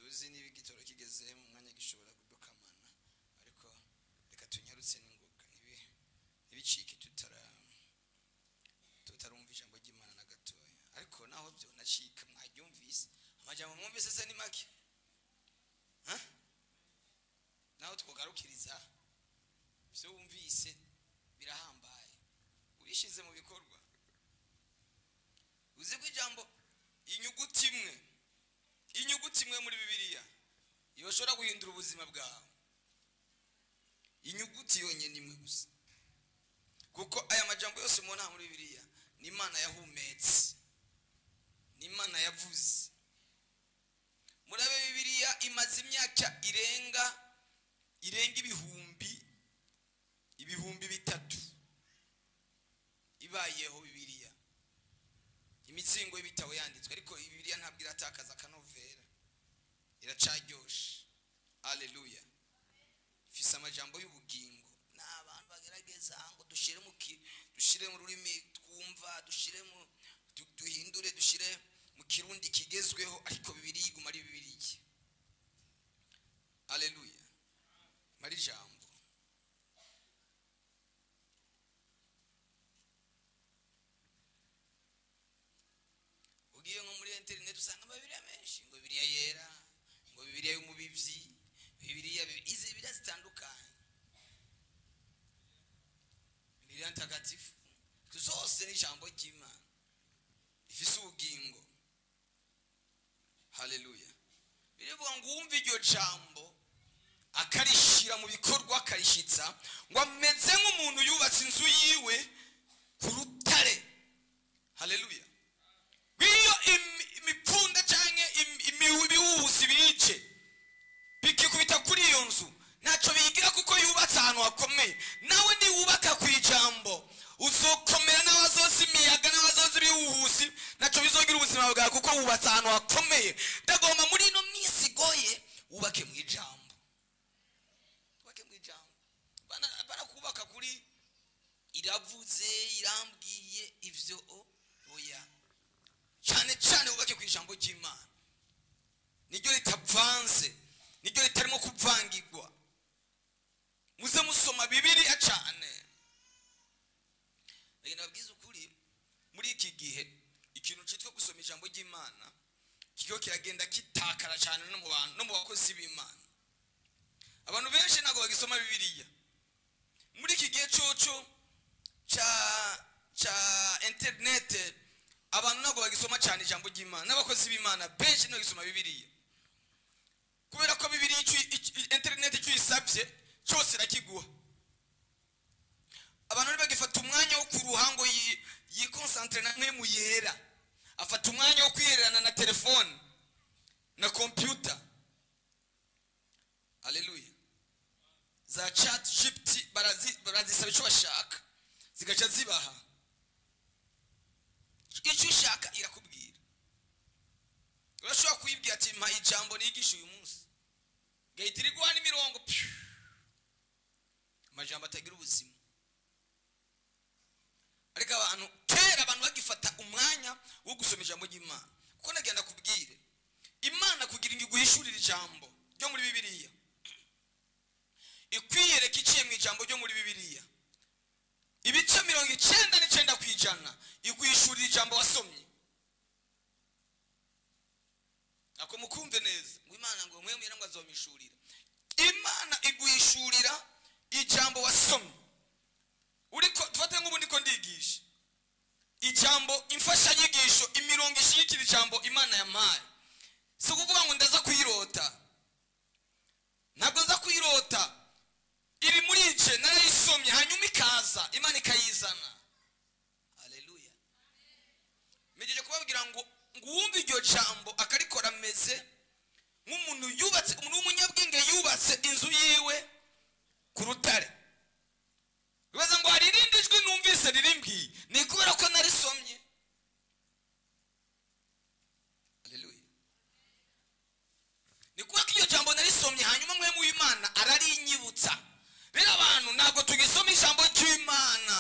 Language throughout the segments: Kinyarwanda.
tuzi niba igitoro kigeze mu mwanya gishobora kudukamana ariko reka tunyarutse n'ingoga ntibicike tutarumva ijambo ry'Imana na gatoya ariko naho byo nacika mwaryumvise amajambo mwumvise se ni make naho twogarukiriza byo wumvise birahambaye urishize mu bikorwa uzi ko ijambo inyuguti imwe muri Bibiliya yoshobora guhindura ubuzima bwawe inyuguti yonyine imwe gusa kuko aya majambo yose mubona muri Bibiliya ni Imana yahumetse ni Imana yavuze murabe Bibiliya imaze imyaka irenga ibihumbi bitatu ibayeho Bibiliya imitsingo y'ibitabo yanditswe ariko Bibiliya ntabwo iratakaza akanovera iracaryoshe haleluya ifise amajambo y'ubugingo n'abantu bagerageza ngo dushire mu rurimi twumva duhindure dushire mu kirundi kigezweho ariko Bibiliya iguma ari Bibiliya haleluya mari jambo ugiye nko muri internet usanga Bibiliya menshi ngo Bibiliya yera ngo Bibiliya y'umubivyi Bibiliya izi Bibiliya zitandukanye Bibiliya ntagatifu zose ni ijambo ry'Imana ifise ubugingo haleluya birivuga ngo wumve iryo jambo akarishira mu bikorwa akarishitsa ngo ameze nk'umuntu yubatse inzu yiwe ku rutare haleluya biyo imipfunda canke ibihuhusi bice bikikubita kuri iyo nzu ntacyo bigira kuko yubatse ahantu hakomeye nawe ni wubaka ku ijambo uzokomera n'abazozi imiyaga n'abazozi ibihuhusi ntacyo bizogira ubuzima bwawe kuko wubatse ahantu hakomeye ndagomba muri ino minsi igoye wubake mu ijambo bana kubaka kuri iravuze irambwiye ivyo oya cyane wubake ku ijambo ry'Imana niryo ritavanze niryo ritarimo kuvangirwa muze musoma Bibiliya cyane bagenda babwiza ukuri muri iki gihe ikintu cyitwa gusoma ijambo ry'Imana kigo kiragenda kitakara cyane no mu bakozi b'Imana abantu benshi ntago bagisoma Bibiliya muri iki gihe cyoco cha internet abantu ntago bagisoma cyane ijambo ry'Imana n'abakozi b'Imana benshi no gisoma Bibiliya kubera ko Bibiliya internet cyisabye cyose rakiguha abantu bagifata umwanya wo kuruhango yikonsantre na mwe muyera afata umwanya wo kwirerana na telefone na computer haleluya za chat GPT barazisaba icyo bashaka zigaca zibaha icyo ushaka irakubwira urashobora kuyibwira ati mpa ijambo nigisha uyu munsi gahitira igwana imirongo amajambo atagira ubuzima ariko abantu bagifata umwanya wo gusoma ijambo ry'Imana kuko nagenda kubwire Imana kugira ngo iguhishurire ijambo ryo muri Bibiliya ikwiyereka iciye mu ijambo ryo muri Bibiliya ibice 99% iguhishurira ijambo wasomye ako mukumve neza ngo Imana ngo mwe mwira ngo azomishurira Imana iguhishurira ijambo wasomye uriko tufate nk'ubu ndiko ndigisha ijambo imfasha nyigisho imirongo ishikira ijambo Imana yampaye si kuvuga ngo ndaza kuyirota ntabwo nza kuyirota iri muri ice narayisomye hanyuma ikaza Imana ikayizana haleluya mejeje kubabwira ngo wumve iryo jambo akarikora meze nk'umuntu yubatse umuntu w'umunyabwenge yubatse inzu yiwe ku rutare bibaza ngo hari irindi jwi numvise ririmbwiye ni kubera ko narisomye haleluya ni kubera ko iyo jambo narisomye hanyuma mwe mu Imana ararinyibutsa rero abantu ntabwo tugisoma ijambo ry'Imana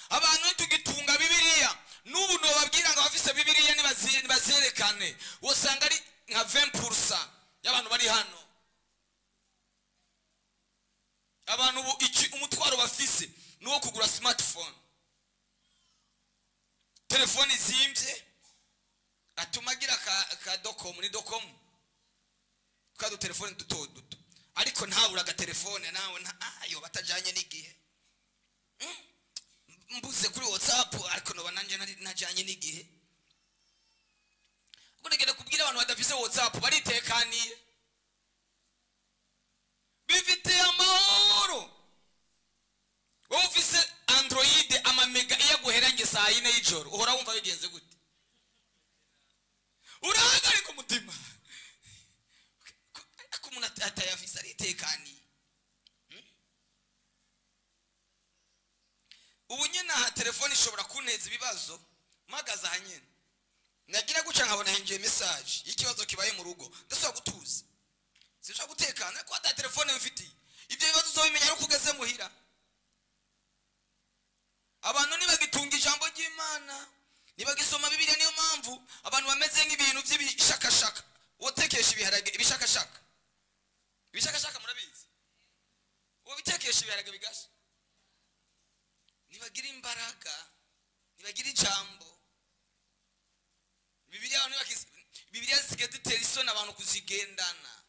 abantu tugitunga Bibiliya n'ubu no babwira ngo abafise Bibiliya nibazerekane wosanga ari nka 20% y'abantu bari hano, abantu umutwaro bafise nuwo kugura smartphone, telefone zimbye, atumagira ka dokomu, ni dokomu kadu telefone duto duto, ariko ntabura aga telefone nawe ayo batajanye n'igihe. Mbuze kuri WhatsApp ariko no bananje najanye n'igihe. Kuregera kubwira abantu badafise WhatsApp baritekaniye, bifite amahoro. Wowe ufise Android amamega iya guherange saa 4 y'ijoro, uhora wumva bigenze gute? Urahagarika umutima. Ako umuntu atayafise aritekaniye. Ubu nyine aha telefone ishobora kunteza ibibazo magaza hanyene, nagira guca nkabona hinjiye message y'ikibazo kibaye mu rugo, ndasaba gutuza, sinshaka gutekana ko ata telefone mfite. Ibyo bibazo uzobimenya ari kugeze muhira. Abantu nibagitunga ijambo ry'Imana, nibagisoma Bibiliya, niyo mpamvu abantu bameze nk'ibintu by'ibishakashaka. Wotekesha ibiharage ibishakashaka, ibishakashaka murabizi, uwo bitekesha ibiharage bigasha, nibagira imbaraga, nibagira ijambo. Bibiliya zigedutera isoni abantu kuzigendana.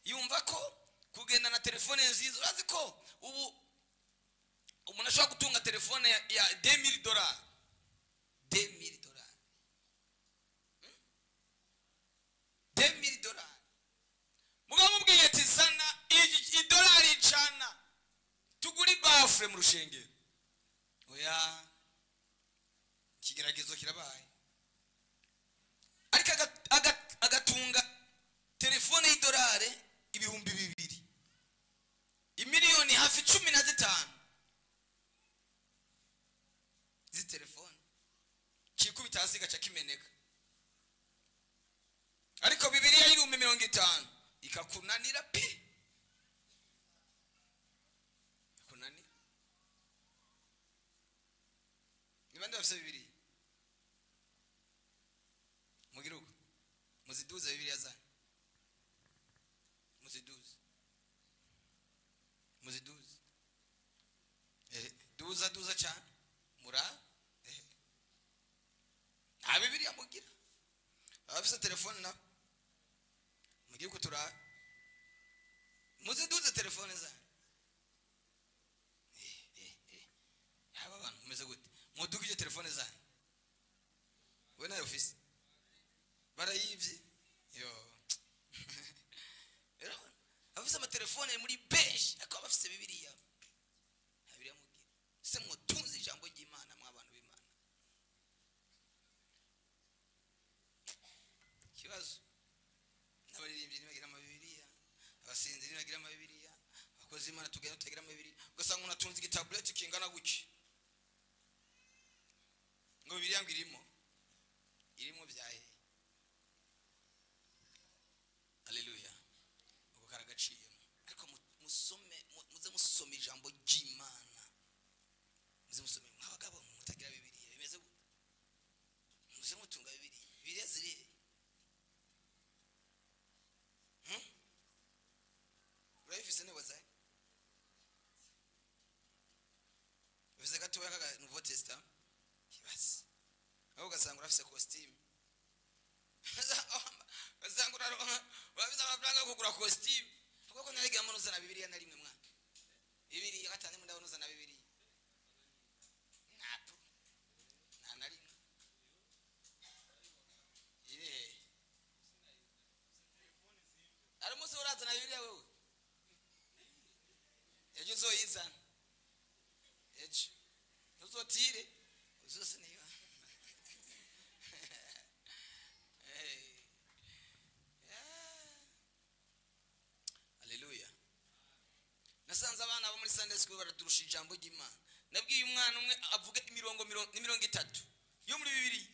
Yumva ko kugendana telefone nziza, urazi ko ubu umuntu ashobora gutunga telefone ya $2000, $2000, $2000. Mugabo mubwiye ati sana $100 tuguri bafure mu rushengero, oya kigeragezo kirabaye. Ariko agatunga telefone y'idolari ibihumbi 2, imiliyoni hafi 15 zi telefone, kikubita hasi gaca kimeneka. Ariko Bibiliya y'ibihumbi 50 ikakunanira pe, kunanira. Nibande bafise Bibiliya mugiruko, muziduza Bibiliya zanyu, muziduza duza cyane mura nta Bibiliya mugira. Abafise telefone na mugiye kutura, muziduze telefone zanyu. Aba bantu mumeze gute? Mudugije telefone zanyu, we nayo office barayivye yo. Abafise amatelefone muri benshi, akaba bafise Bibiliya. Bibiliya mugira se mutunze ijambo ry'Imana, mw'abantu b'Imana. Kibazo n'abaririmbyi nibagira amabibiliya, abasinzi nibagira amabibiliya, abakozi Imana tugenda tutagira amabibiliya. Ugasanga umuntu atunze igitableti kingana guki ngo Bibiliya ngirimo byahe. Haleluya. Uko karagaciyemo. Ariko muze musome ijambo ry'Imana, muze musome. Abagabo mutagira Bibiliya bimeze gute? Muze mutunga Bibiliya ziri urayifise ne wazaye bivuze gatoya kaga Nouveau Testament kibasi, aho gasanga urafise costume bazangura urabiza amafaranga yo kugura costume, kuko nariga munuza na Bibiliya na rimwe mwana. Bibiliya gatane munda unuza na Bibiliya napo na rimwe ari muso uraza na Bibiliya wewe ejo uzoyizana, ejo uzotire uzose niyo. Haleluya. Nasanze abana bo muri Sunday school baraturusha ijambo ry'Imana. Nabwiye umwana umwe avuga imirongo 30 yo muri Bibiliya,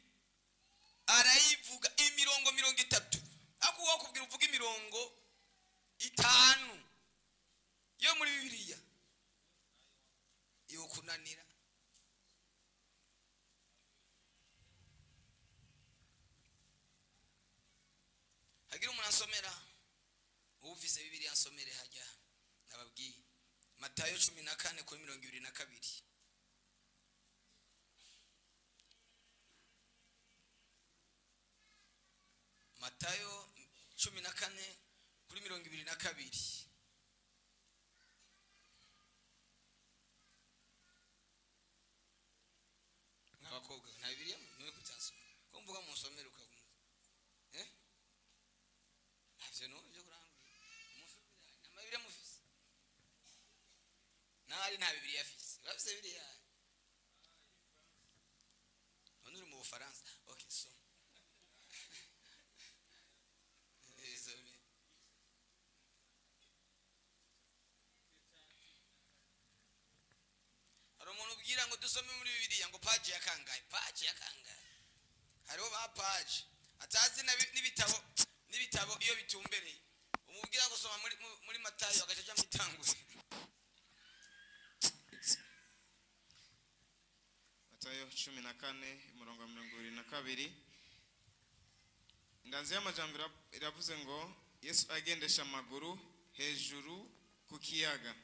arayivuga imirongo 30. Ako wakubwira uvuga imirongo 5 yo muri Bibiliya yo kunanira. Hagira umuntu asomera ufise Bibiliya nsomere hajya nababwiye Matayo 14:22. Matayo 14:22. Ngabakobwa na Bibiliya mwe kutasoma ko mvuga mu nsomero ukagumva havyo no byo kurambira umusomera na Bibiliya mufise nari nta Bibiliya afise bafise Bibiliya none uri mu Bufaransa okay so umuntu ubwira ngo dusome muri Bibiliya ngo page ya kangahe hariho ba page atazi n'ibitabo iyo bitumbereye umubwira gusoma muri Matayo agacaja mitanguze Matayo 14:22. Indanzi y'amajambo iravuze ngo Yesu agendesha amaguru hejuru ku kiyaga.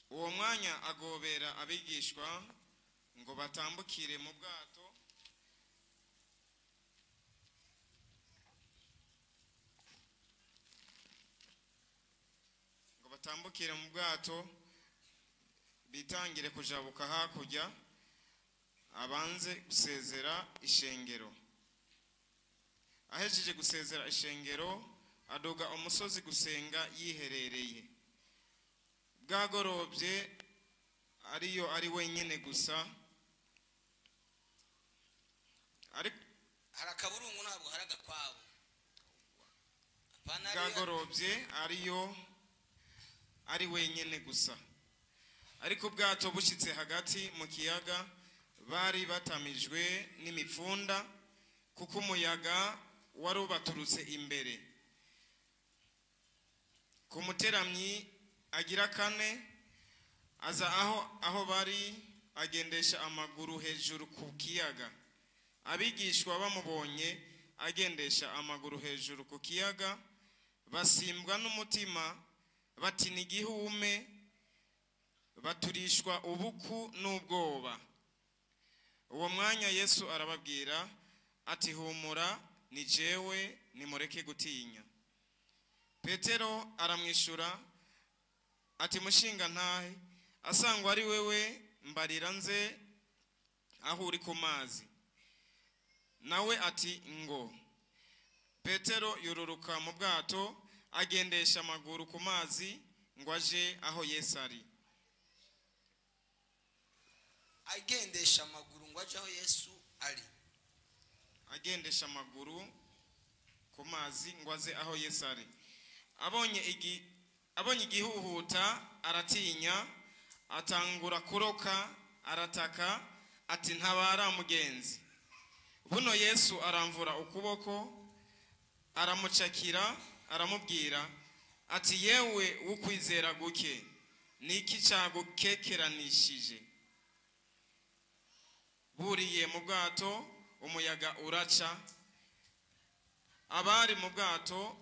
Uwo mwanya agobera abigishwa ngo batambukire mu bwato bitangire kujabuka hakurya abanze gusezera ishengero. Ahejeje gusezera ishengero adoga umusozi gusenga yiherereye. Bwagorobye ari wenyene gusa harakaburungu ntabwo haragakwabo bwagorobye ari wenyene gusa ariko bwato bushitse hagati mu kiyaga bari batamijwe n'imipfunda kuko umuyaga warubaturutse imbere. Ku muteramyi agira kane aza aho bari agendesha amaguru hejuru ku kiyaga. Abigishwa bamubonye agendesha amaguru hejuru ku kiyaga basimbwa n'umutima bati ni gihume, baturishwa ubuku n'ubwoba. Uwo mwanya Yesu arababwira ati humura ni jewe nimureke gutinya. Petero aramwishura ati mushinga ntahe asangwa ari wewe mbarira nze aho uri ku mazi. Nawe ati ngo. Petero yururuka mu bwato agendesha amaguru ku mazi ngo aje aho Yesu ari. Agendesha amaguru ngo aje aho Yesu ari. Agendesha amaguru ku mazi ngo aze aho Yesu ari. Abonye igihuhuta aratinya atangura kuroka arataka ati ntabara mugenzi. Buno Yesu aramvura ukuboko aramucakira aramubwira ati yewe ukwizera guke niki cagukekeranishije. Buriye mu bwato umuyaga uraca. Abari mu bwato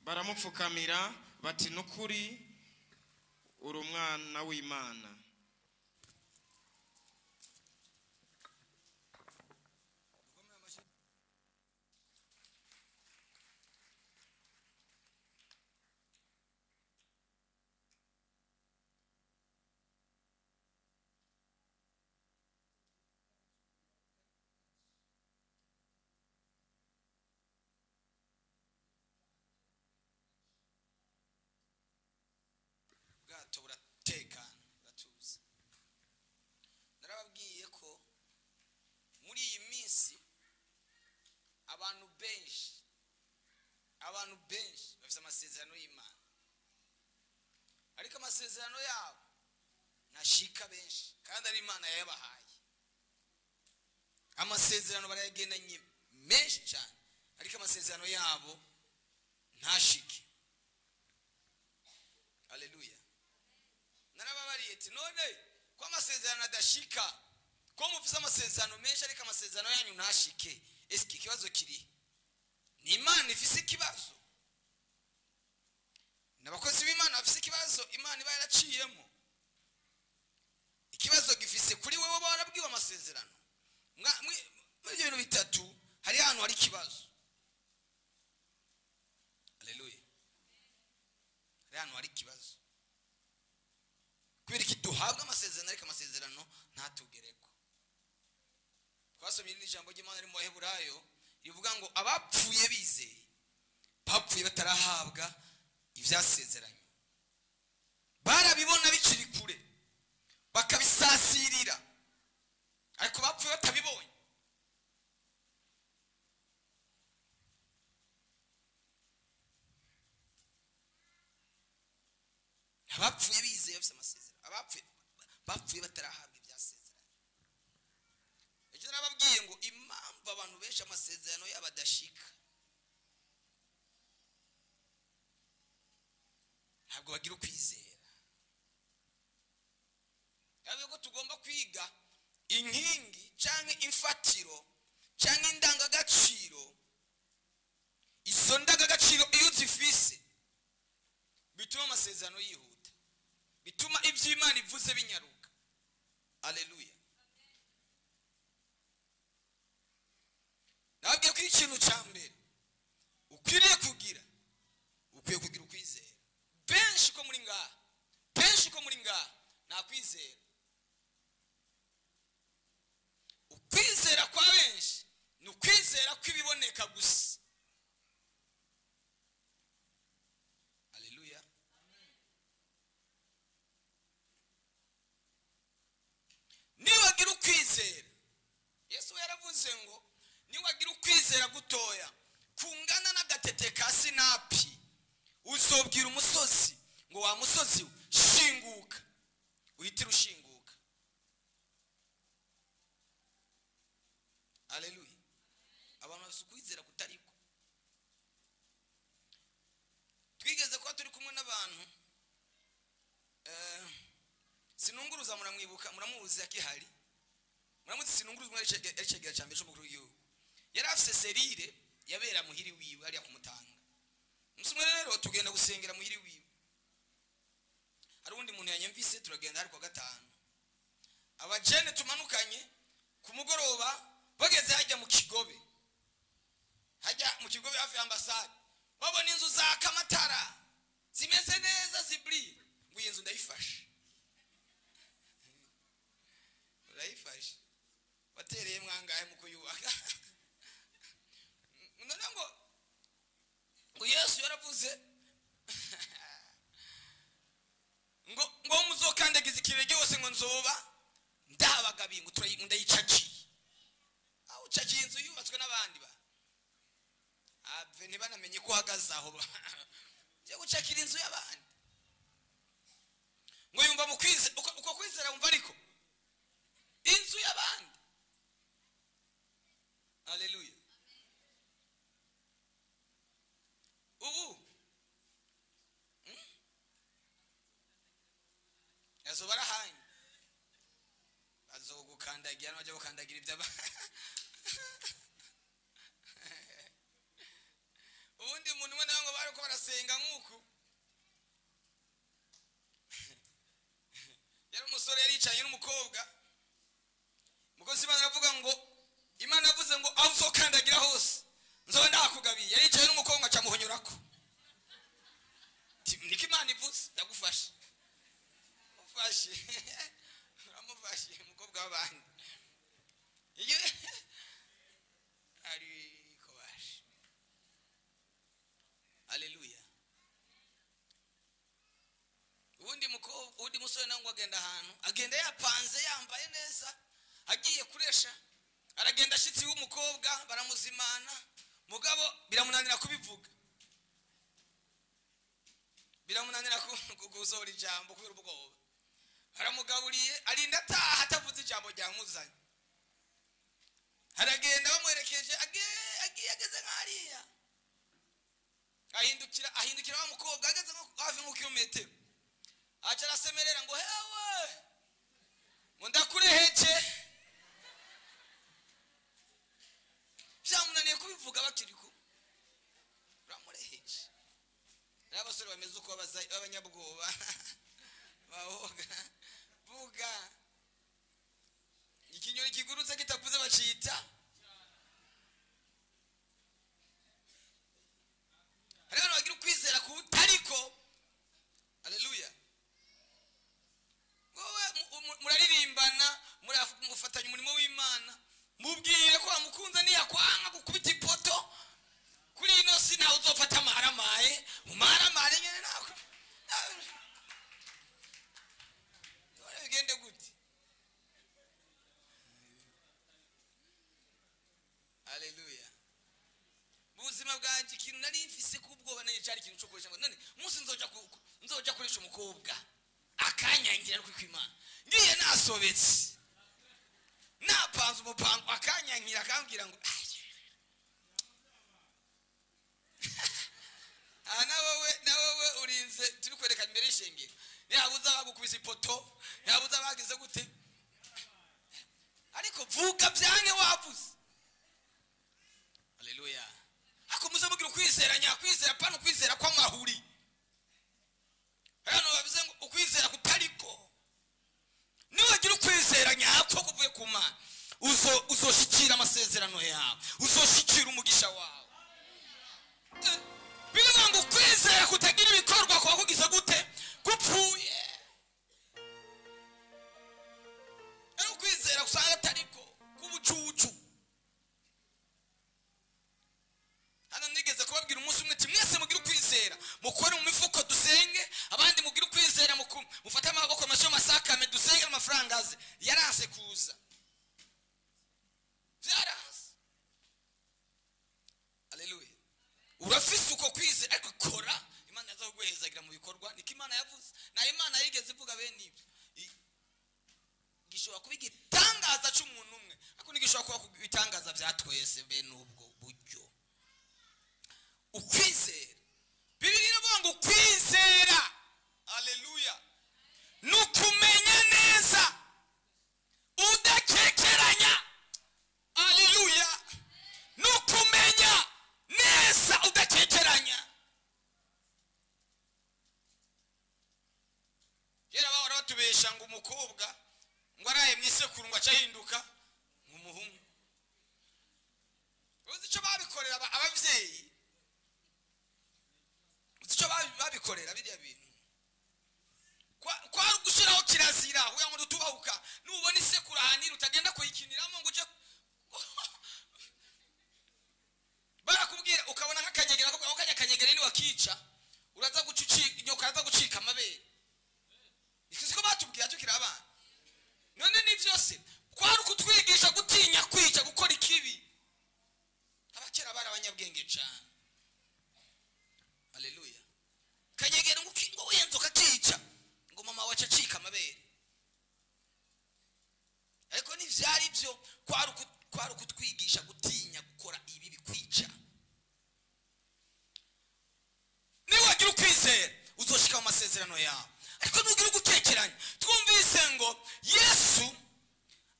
baramupfukamira bati nukuri uri umwana w'Imana. Bwato buratekana batuze. Narababwiye ko muri iyi minsi abantu benshi bafite amasezerano y'Imana, ariko amasezerano yabo ntashika benshi kandi ari Imana yayabahaye. Amasezerano barayagendanye menshi cyane ariko amasezerano yabo ntashike. Haleluya. Narababariye ati none ko amasezerano adashika, ko mufise amasezerano menshi ariko amasezerano yanyu ntashike, eske ikibazo kiri ni Imana ifise ikibazo n'abakozi b'Imana bafise ikibazo Imana iba yaraciyemo. Ikibazo gifise kuri wewe barabwiwe amasezerano. Muri ibyo bitatu hari ahantu hari ikibazo. Haleluya. Hari ahantu hari ikibazo. Kubera iki duhabwa amasezerano ariko amasezerano ntatugereko. Twasomye n'ijambo ry'Imana ari mu Baheburayo rivuga ngo abapfuye bizeye bapfuye batarahabwa ivyasezeranye. Barabibona bikiri kure bakabisasirira ariko bapfuye batabibonye. Abapfuye bizeye bafite amasezerano, bapfuye batarahabwa ibyasezeranye. Ejo nababwiye ngo impamvu abantu benshi amasezerano y'abadashika ntabwo bagira ukwizera. Yavuze ko tugomba kwiga inkingi canke imfatiro canke indangagaciro. Izo ndangagaciro iyo zifise bituma amasezerano yihuta, bituma ivy'Imana ivuze binyaruka. Haleluya. Nabwiye ko ikintu ca mbere ukwiriye kugira ukwizera. Benshi ko muri ngaha nta kwizera. Ukwizera kwa benshi ni ukwizera kw'ibiboneka gusa. Haleluya. Niwagira ukwizera, Yesu yaravuze ngo niwagira ukwizera gutoya kungana n'agatete ka sinapi, uzobwira umusozi ngo wa musozi shinguka, uhitira ushinguka. Haleluya. Abantu bafite ukwizera kutariko. Twigeze kuba turi kumwe n'abantu Sinunguruza muramwibuka, muramuzi akihari. Muramuzi Sinunguruza mwaricegira cyambere cyo mukuru w'igihugu. Yari afise serire yabera muhiri wiwe ari akumutanga. Musumwe rero tugenda gusengera muhiri wiwe. Hari undi muntu yanyumvise turagenda ari kwa gatanu. Abajene tumanukanye ku mugoroba bageze hajya mu Kigobe. Hajya mu Kigobe hafi ambasade. Babona inzu za kamatara zimeze neza zibri. Ngo iyi nzu ndayifashe. Urayifashe. Batereye mwangaye mu kuyubaka. None ngo Yesu yaravuze ngo muzokandagiza ikirege hose ngo nzoba ndabaga bingu ndayicakiye. Aho ucakiye inzu yubatswe n'abandi ba. Ave ntibanamenye ko uhagaze aho ba. Je gucakira inzu y'abandi. Ngo yumva mu kwize uko kwizera umva ariko inzu y'abandi. Haleluya. Ubu yazo barahanye bazogukandagira n'abaje gukandagira iby'aba. Ubundi umuntu umwe nawe bariko barasenga nk'uku. Yari umusore yaricanye n'umukobwa. Mukozi Imana aravuga ngo Imana avuze ngo aho uzokandagira hose nzoba ndakugabiye. Yaricaye n'umukobwa acamuhonyurako. Niki Imana ivuze ndagufasha. Ufashe. Uramufashe umukobwa w'abandi. Iyo ari kobashi. Haleluya. Undi musore nango agenda ahantu, agenda yapanze yambaye neza, agiye kuresha, aragenda ashitsi w'umukobwa baramuzimana, mugabo biramunanira kubivuga. Biramunanira kuguzora ijambo kubera ubwoba. Haramugaburiye arinda ataha atavuze ijambo ryamuzanye. Haragenda bamuherekeje ageze nk'ariya. Ahindukira wa mukobwa ageze hafi mu kilometero. Acha arasemerera ngo hewe ngo ndakureheje. Byamunaniye kubivuga bakiriko. Uramureheje. Abasore bameze uko abanyabwoba bahoga vuga ikinyoni kigurutse kitakuze bacita rero bagira kwizera kutariko. Haleluya. Wowe muraririmbana mufatanya umurimo w'Imana mubwire ko amukunza niyakwanga gukubita ipoto kuri ino si nawe uzofata amaharamaye umaharamare nyene nako dore bigende gute. Haleluya. Buzima bwanje ikintu nari mfise kubwoba naye cyari ikintu cyo koresha ngo none umunsi nzoja kurisha umukobwa akanyangira no kwimana ngiye nasobetse napanze umupango akanyangira akambwira ngo na wowe urinze turi kwerekana imbere y'ishengero ntihabuza bagukubise ipoto ntihabuza bagize gute ariko vuga byange wavuze. Haleluya. Ako muzamugira ukwizera nyakwizera pano kwizera kwa mahuri hano babize ngo ukwizera kutariko niwagira ukwizera nyako kuvuye ku Mana uzoshikira amasezerano yawe uzoshikira umugisha wawe. Bivuga ngo ukwizera kutagira ibikorwa kwa kugize gute gupfuye ari ukwizera usanga atariko kubucucu. Hano nigeze kubabwira umunsi umwe ati mwese mugira ukwizera mukore mu mifuko dusenge abandi mugira ukwizera mufate amaboko masho masakame dusenge amafaranga aze yarase kuza byarase. Haleluya. Urafise uko kwizera ariko kora Imana yazaguhezagira mu bikorwa niko Imana yavuze na Imana yigeze ivuga bene ibyo gishobora kuba igitangaza cy'umuntu umwe ariko nigishobora kuba ibitangaza byatwese bene ubwo buryo. Ukwizera Bibiliya iravuga ngo ukwizera haleluya nukumenya neza udakekeranya. Haleluya. Nukumenya neza udakekeranya. Yera bahora batubesha ngo umukobwa ngo araye mwisekuru ngo acahinduka nk'umuhungu. Uzi cyo babikorera abavyeyi icyo babikorera biriya bintu kwa gushiraho kirazira uya ngo tubahuka nubona isekura hanira utagenda kuyikiniramo ngo uje barakubwira ukabona nk'akanyegera ko kanyegera ni wakica uraza gucucika inyoka araza gucika amabere. Ikisiko batubwira tukira abana none ni byose kwari kutwigisha gutinya kwica gukora ikibi. Abakera bara abanyabwenge cyane. Haleluya. Kanyegera ngo uyenzo kakica ngo mama wacu acika amabere ariko ni vyari byo kwari kutwigisha gutinya gukora ibi bikwica. Niwagira ukwizera uzoshika mu masezerano yawe ariko nugira gukekeranya. Twumvise ngo Yesu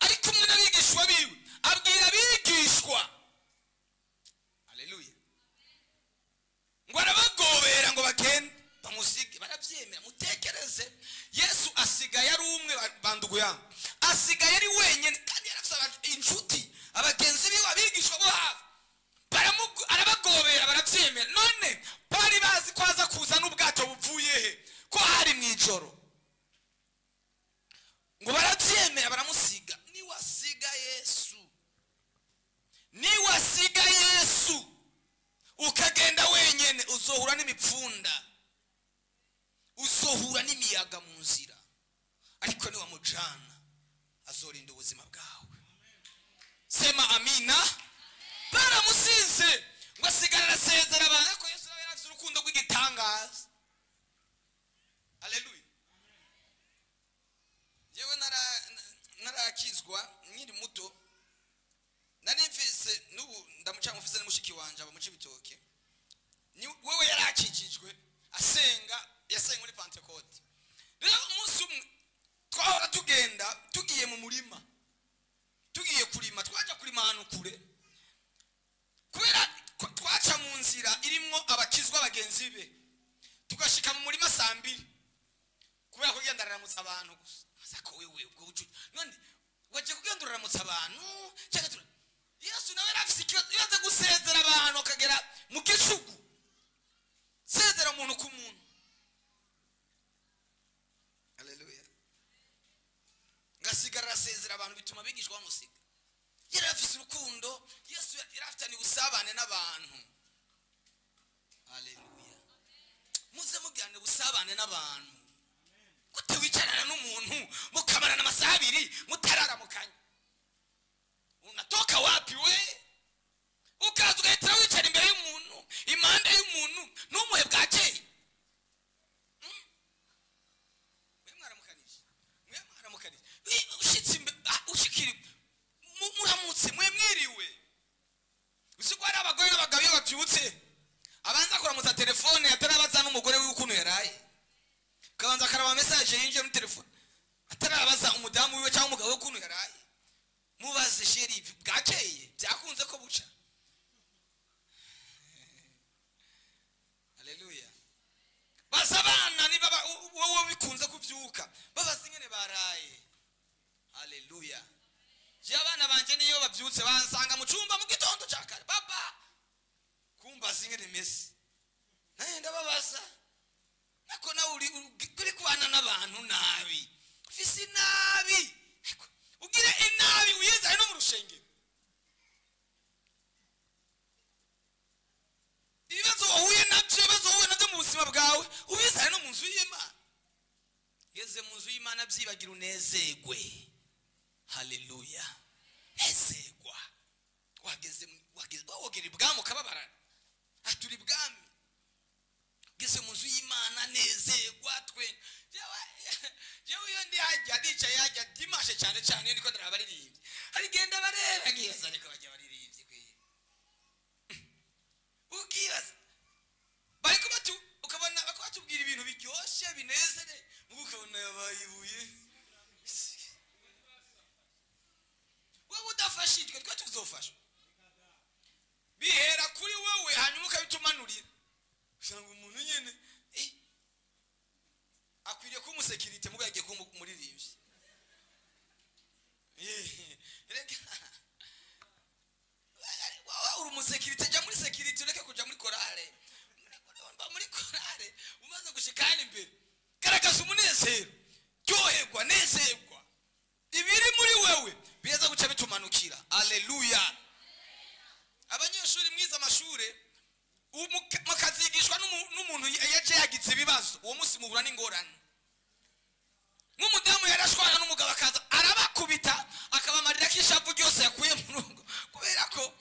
ari kumwe n'abigishwa biwe abwira abigishwa. Haleluya. Ngo arabagobera ngo bagende bamusige barabyemera. Mutekereze Yesu asigaye ari umwe banduguya asigaye ari wenyine kandi yarafite inshuti abagenzi biwe abigishwa bo hafi arabagobera barabyemera. None bari bazi kwaza kuza n'ubwato buvuye he ko hari mwijoro ngo barabyemera baramusiga. Niwasiga Yesu ukagenda wenyene uzohura n'imipfunda uzohura n'imiyaga mu nzira ariko ni wamujana azorinda ubuzima bwawe. Sema amina. Baramusize ngo asigara arasezera abantu ariko Yesu nawe yarafite urukundo rw'igitangaza. Haleluya. Yewe narakizwa nkiri muto nari mfise n'ubu ndamucanga mfise n'umushiki wanje aba muci bitoke ni wewe yarakijijwe asenga yasenga muri Pentecote. Rero umunsi umwe twahora tugenda tugiye mu murima tugiye kurima twaja kurima ahantu kure kubera twaca mu nzira irimo abakizwa bagenzi be tugashika mu murima saa 2 kubera kugenda araramutsa abantu gusa asako wewe ubwo ucu none waje kugenda uraramutsa abantu cyangwa Yesu nawe rafisi ikibazo gusezera abantu akagera mu gicugu sezera umuntu ku muntu. Haleluya. Ngasigara asezera abantu bituma bigishwa bamusiga. Yari afise urukundo, Yesu yari afitanye ubusabane n'abantu. Haleluya. Muze mugane ubusabane n'abantu. Gute wicarana n'umuntu mukamarana amasaha 2 mutararamukanya? Unatoka wapi we? Ukaza ugahita wicara imbere y'umuntu, impande y'umuntu n'umuhe bwakeye. Mwaramukanije. Ushitse ushikiri muramutse mwemwiriwe. Usigo ari abagore n'abagabo iyo babyutse abanza kuramutsa telefone atarabaza n'umugore w'ukuntu yaraye. Kabanza karaba message yinje muri telefone. Atarabaza umudamu wiwe cyangwa umugabo w'ukuntu yaraye. Mubaze sheri bwakeye byakunze ko buca. Haleluya. Basabana ni baba wowe bikunze kuvyuka babaza ingene baraye. Haleluya. Je abana banje niyo bavyutse bansanga mu cyumba mu gitondo cyakare baba kumba zingene mesi naye ndababaza nako na uri kubana n'abantu nabi ufisi nabi ugire inabi uyiza no mu rushenge ibibazo wahuye nabyo mu buzima bwawe ubiza no mu nzu y'Imana yeze mu nzu y'Imana byibagira unezegwe. Haleluya. Ezegwa wageze wogera ibwami ukababara aturi ibwami geze mu nzu y'Imana nezegwa twe jewe yo ndi hajya dica yajya dimashe cyane ndiko ndarabaririmbye ari genda bareba ngiyaza ariko bajya baririmbye kwe ukiyaza bariko batu ukabona bakatubwira ibintu biryoshe binezere ukabona yabayibuye wowe udafashijwe twa tuzofasha bihera kuri wewe hanyuma ukabitumanurira usanga umuntu nyene akwiriye ko umusekirite mugagiye ko muririmbye uri umusekirite jya muri sekirite ureke kuja muri korale umaze gushikana imbere garagaza umunezero ryoherwa nezerwa ibiri muri wewe biza guca bitumanukira. Haleluya. Abanyeshuri mwiza amashure mukazigishwa n'umuntu yaje yagize ibibazo uwo munsi muhura n'ingorane nk'umudamu yarashwana n'umugabo akaza arabakubita akabamarira kishavu ryose yakuye mu rugo kubera ko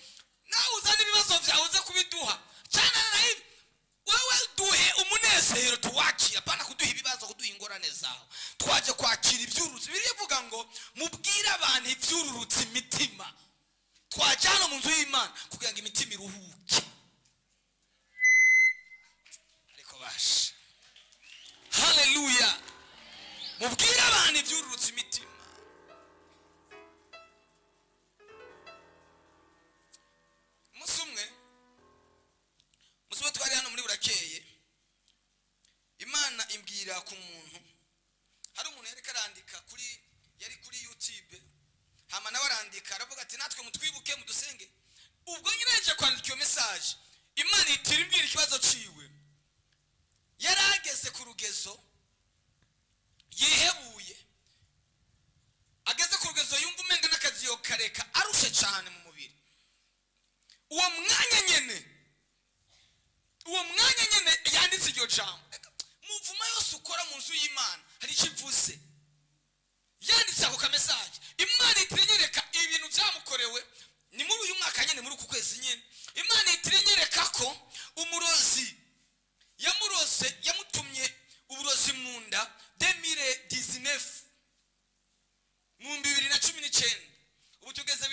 nawe uzana ibibazo byawe uze kubiduha cyane nayo wewe duhe umunezero tuwakira pana kuduha ibibazo kuduha ingorane zawe twaje kwakira ibyurutse birivuga ngo mubwire abantu ibyururutse imitima twajyana mu nzu y'Imana kugira ngo imitima iruhuke ariko basha. Haleluya. Mubwire abantu ibyururutse imitima. Musumwe twari hano muri Burakeye Imana imbwira ku muntu hari umuntu yari karandika yari kuri YouTube hama nawe arandika aravuga ati natwe mutwibuke mudusenge ubwo nyine yaje kwandika iyo message Imana itirimbira ikibazo ciwe yarageze ku rugezo yihebuye ageze ku rugezo yumva umenga n'akazi yo kareka arushe cyane mu mubiri uwo mwanya nyene yanditse iryo jambo muvuma yose ukora mu nzu y'Imana hari ikivuze yanditse ako message Imana itirenyereka ibintu byamukorewe ni muri uyu mwaka nyene muri uku kwezi nyene Imana itirenyereka ko umurozi yamurose yamutumye uburozi mu nda 2019 mu 2019 ubu tugeze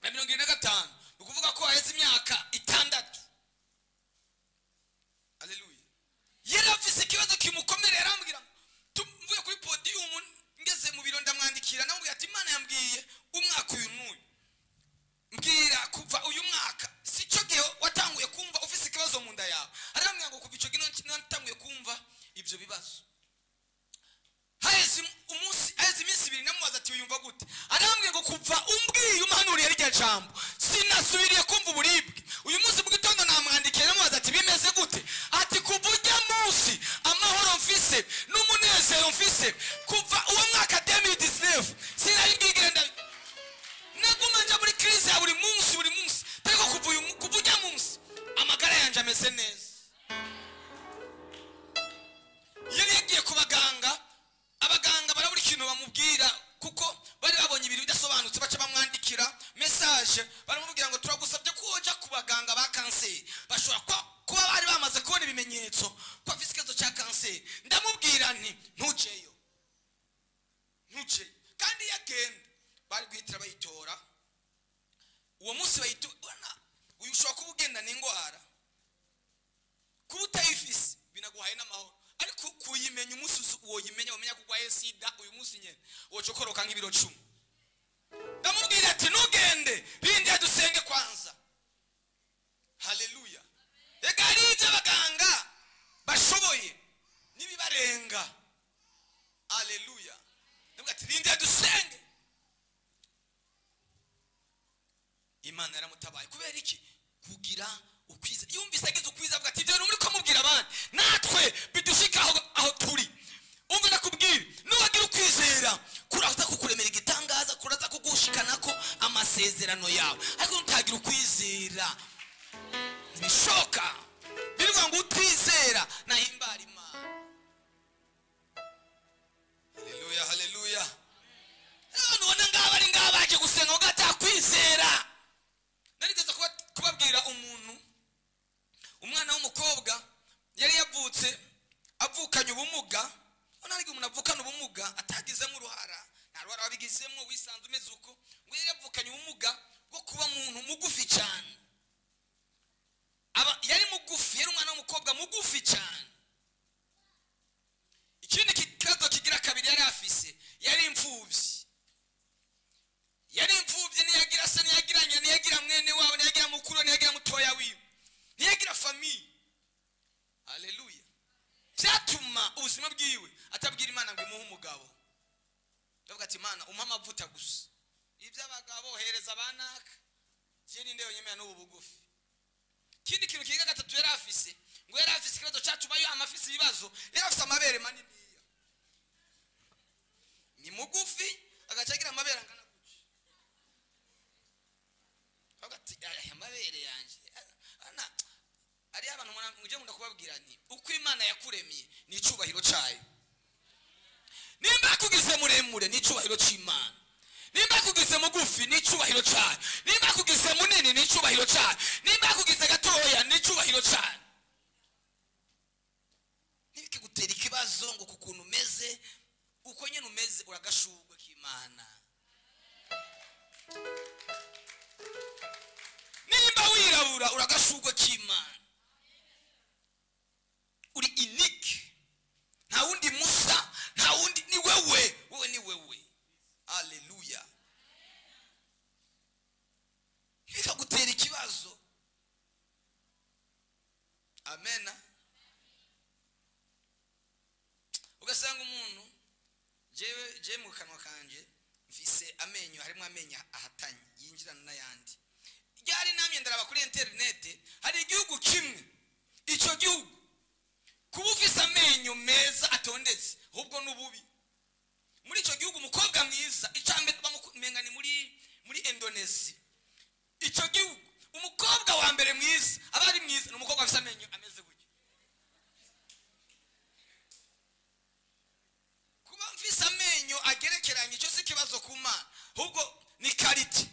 2025 ukuvuga ko haheze imyaka 6. Haleluya. Yarafise ikibazo kimukomerera arambwira tumvuye kuri podium ngeze mu biro ndamwandikira nawe ati Imana yambwiye umwaka uyu n'uyu mbwira kuva uyu mwaka sico gihe watanguye ijambo sinasubiriye kumva uburibwe. Uyu munsi mu gitondo namwandikiye namubaza ati bimeze gute, ati kuva ujya munsi amahoro mfise n'umunezero mfise kuva uwo mwaka 2019 sinari bwigenda naguma nja muri crise ya buri munsi ariko kuva ujya munsi amagara yanje ameze neza. Yari yagiye ku baganga, abaganga barabura ikintu bamubwira kuko bari babonye ibintu bidasobanutse, baca bamwandikira message baramubwira ngo turagusabye ko uja ku baganga ba kanseri, bashobora kuba bari bamaze kubona ibimenyetso ko afite ikibazo cya kanseri. Ndamubwira nti ntujeyo kandi yagenda bari guhitira bayitora uwo munsi bayitora. Uyu ushobora kuba ugenda n'indwara kuba utayifise binaguhaye n'amahoro, ariko kuyimenya umunsi woyimenya umenya ko ugwaye sida uyu munsi nyene wocokoroka nk'ibiro 10. Ndamubwira ati ntugende bindi dusenge kwanza. Haleluya. Ega arize abaganga bashoboye nibibarenga. Haleluya. Ndamubwira ati bindi dusenge. Imana yaramutabaye kubera iki? Kugira ukwiza. Yumvise agize ukwiza avuga ati ibyo muri ko mubwira abandi natwe bidushika aho turi. Umva nakubwira nuwagira ukwizera kuraza kukuremera igitangaza, kuraza kugushikanako amasezerano yawe, ariko utagira ukwizera bishoka bivuga ngo utizera nahimbara Imana. Haleluya, haleluya. None ngaba ari ngabaje gusenga ugatakwizera. Narigeze kubabwira umwana w'umukobwa yari yavutse avukanye ubumuga. Onarige umuntu avukana ubumuga atagizemo uruhara, nta ruhara wabigizemo, wisanze umeze uko. Ngo yari yavukanye ubumuga bwo kuba umuntu mugufi cyane. Yari mugufi, yari umwana w'umukobwa mugufi cyane. Ikindi kibazo kigira kabiri yari afise, yari imfuvyi. Niyagira se, niyagiranya, niyagira mwene wawe, niyagira mukuru, niyagira mutoya wiwe, niyagira famille. Haleluya. Byatuma ubuzima bwiwe atabwira Imana ngo imuhe umugabo. Ndavuga ati Imana umpa amavuta gusa, iby'abagabo hereza abanaka, je ninde yonyemera n'ubu bugufi. Kindi kintu kiga gatatu yari afise, ngo yari afise ikibazo cyatuma yo amafisi ibibazo, yari afise amabere manini. Ni mugufi agacagira amabere angana guci. Agati amabere yanje ana ari abantu muje munda kubabwira nti uko Imana yakuremye ni icubahiro cyayo. Nimba kugize muremure ni icubahiro cy'Imana, nimba kugize mugufi ni icubahiro cyayo, nimba kugize munini ni icubahiro cyayo, nimba kugize gatoya ni icubahiro cyayo. Nibike gutera ikibazo ngo kukuntu umeze uko nyene umeze uragashurwa k'Imana. Nimba wirabura uragashurwa k'Imana. Uri unique, nta wundi musa, nta wundi, ni wewe ni wewe. Haleluya. Hika gutera ikibazo. Amena. Ugasanga umuntu je mu kanwa kanje mfise amenyo, harimo amenyo ahatanye yinjirana n'ayandi. Ryari namye ndaraba kuri internet, hari igihugu kimwe, ico gihugu kuba ufise amenyo meza atondetse ahubwo n'ububi. Muri ico gihugu umukobwa mwiza icambe bamumenga ni muri Indonesia. Ico gihugu umukobwa wa mbere mwiza abari mwiza n'umukobwa afise amenyo ameze gutyo. Kuba mfise amenyo agerekeranye cyo si kibazo kuma, ahubwo ni quality,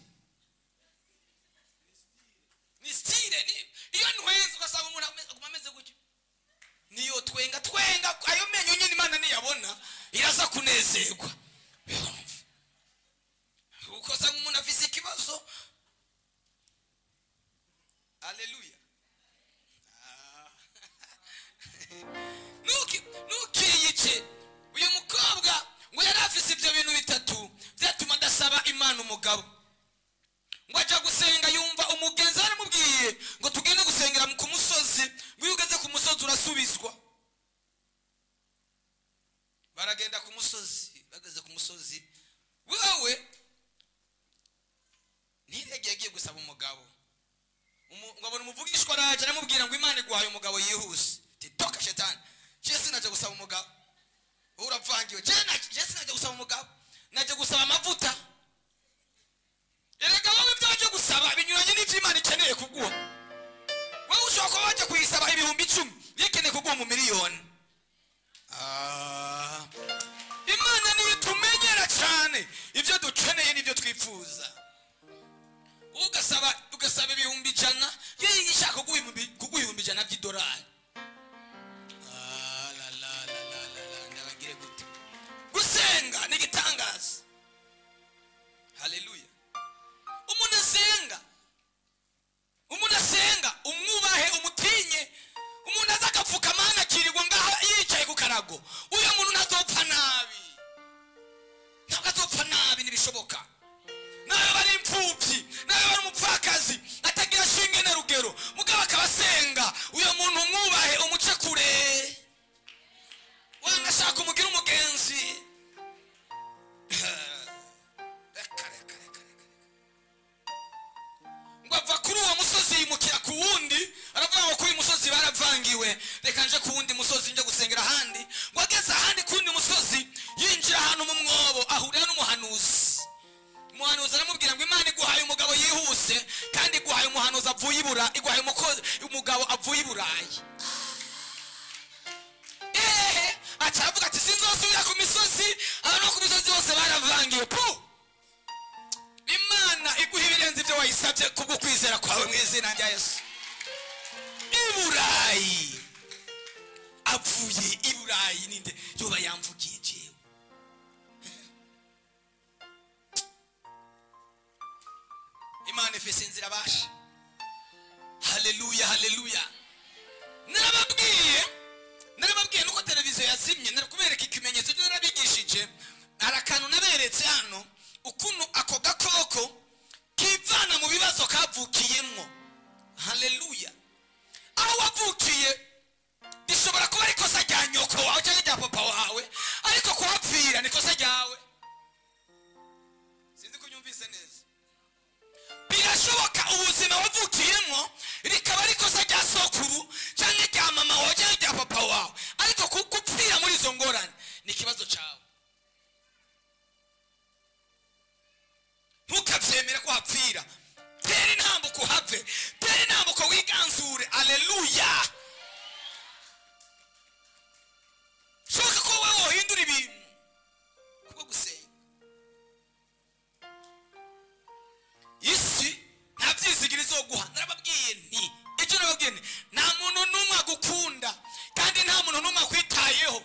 ni style. Ni iyo ntwenze ugasanga umuntu ameze gutyo, niyo twenga ayo menyo nyine Imana niyabona iraza kunezerwa. Uko sanga umuntu afise ikibazo. Haleluya. Nukiyice uyu mukobwa ngo yari afise ibyo bintu bitatu byatuma adasaba Imana umugabo. Ngo aja gusenga yumva umugenzi aramubwiye ngo tugende gusengera ku musozi, ngo iyo ugeze ku musozi urasubizwa. Baragenda ku musozi, bageze ku musozi wewe ntiregiye araje aramubwira ngo Imana iguhaye umugabo yihuse. Toka shetani. Jesi naje gusaba umugabo. Uravangiwe. Jesi naje gusaba umugabo. Naje gusaba amavuta. Erega wowe ibyo waje gusaba binyuranye n'ibyo Imana ikeneye kuguha. Wowe ushobora kuba waje kuyisaba ibihumbi 10 yekeneye kuguha mu miliyoni. Imana niyo tumenyera cyane ibyo dukeneye n'ibyo twifuza. Ugasaba ibihumbi 100 yewe ishaka kuguha ibihumbi 100 by'idolari. Ndabagire gute? Gusenga ni gitangaza. Haleluya. Umuntu asenga umwubahe umutinye. Umuntu azakapfuka mana kirirwa ngaha yicaye ku karago. Uyo muntu ntazopfa nabi. Ntabwo azopfa nabi nibishoboka. Nawe bari impfubyi, nawe bari umupfakazi, atagira shinge na rugero. Mugabo akabasenga, uyo muntu umwubahe umuce kure. Wanashaka umugira umugenzi. Ngwava kuri uwo musozi yimukira ku wundi, aravuga ngo kuri musozi baravangiwe, reka nje ku wundi musozi nje gusengera ahandi. Ngo ageze ahandi ku wundi musozi yinjira ahantu mu mwobo ahurira n'umuhanuzi. Umuhanuzi aramubwira ngo Imana iguhaye umugabo yihuse kandi iguhaye umuhanuzi avuye ibura, iguhaye umugabo avuye iburayi. Acavuga ati sinzosubira ku misozi, abantu ku misozi bose baravangiwe. Imana iguha ibirenze ibyo wayisabye kubwo kwizera kwawe mu izina rya Yesu. Iburayi avuye iburayi ninde yoba yamvugiye jewe. Imana ifise inzira basha. Haleluya, haleluya. Narababwiye nuko televiziyo yazimye, narakubereka ikimenyetso cyo narabigishije. Arakantu naberetse hano ukuntu ako gakoko kivana mu bibazo kavukiyemo. Haleluya. Aho wavukiye bishobora kuba ariko sa rya nyoko wawe cyangwa rya papa wawe, ariko kuhapfira niko sa ryawe. Sinzi kunyumvise neza. Birashoboka ubuzima wavukiyemo rikaba ariko sa rya sokuru cyangwa rya mama wawe cyangwa rya papa wawe, ariko kupfira muri izo ngorane ni kibazo cyawe. Ntukabyemere ko hapfira. Tera intambuko uhave, tera intambuko wiganzure. Haleluya. Shoka ko wowe wohindura ibintu kubwo gusenga. Isi nta byizigiro izoguha. Narababwiye nti icyo nababwiye nti nta muntu n'umwe agukunda kandi nta muntu n'umwe akwitayeho.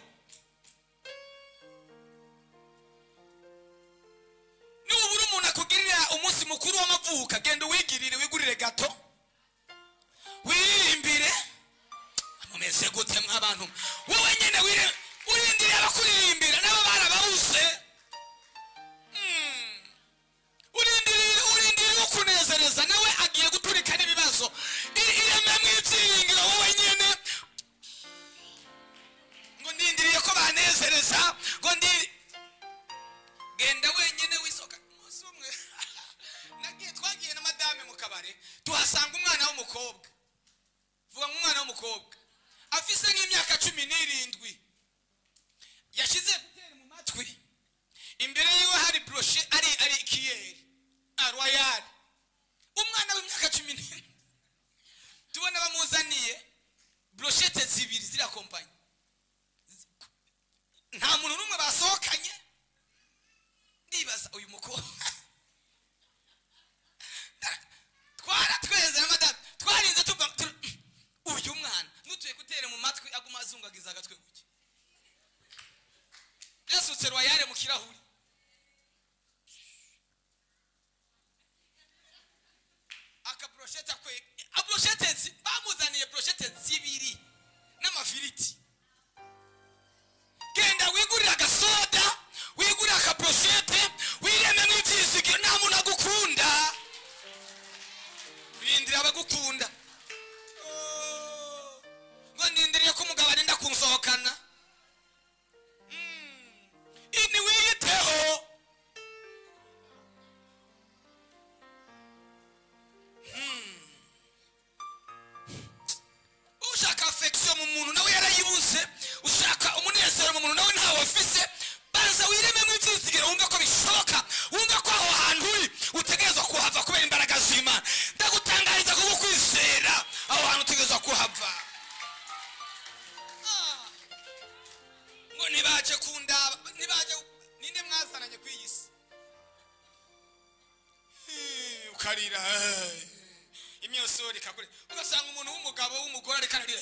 Nubura umuntu akugirira umunsi mukuru w'amavuka, genda wigurire gato, wiririmbire. Amumeze gute mw'abantu? Wowe nyine urindiriye abakuririmbira nabo barababuze. Urindiriye ukunezereza nawe agiye guturika n'ibibazo. Ireme mw'ibyiringiro wowe nyine ngo ndindiriye ko banezereza, ngo genda wenyine wisoka. Umunsi umwe twagiye na madame mu kabare, tuhasanga umwana w'umukobwa. Vuga umwana w'umukobwa afise nk'imyaka 17. Yashize gutera mu matwi, imbere yiwe hari brochet ari kiyeri royal. Umwana w'imyaka 17 tubona bamuzaniye brochette zibiri zira kompanye. Nta muntu n'umwe basohokanye. Ndibaza uyu mukobwa tweze na madame twarinze tuvuga uyu mwana nutuye gutera mu matwi aguma azungagiza agatwe guke. Yasutse royale mu kirahuri. Aka brochette kwe brochette bamuzaniye brochette zibiri n'amafiriti. Genda wigurira agasoda, wigurira aka brochette, wireme mw'ibyizigiro. Nta muntu agukunda. Wirindira abagukunda. Ngo ndindiriye ko umugabo arinda kunsohokana. Ini wiyiteho. kwiyumvira wumve ko bishoboka, wumve ko aho hantu uri utegerezwa kuhava kubera imbaraga z'Imana. Ndagutangariza kuko kwizera aho hantu utegerezwa kuhava. Ngo nibaje kundaba, nibaje ninde mwazananye kwiyisi ukarira imyosori kakure, ugasanga umuntu w'umugabo w'umugore ariko ararira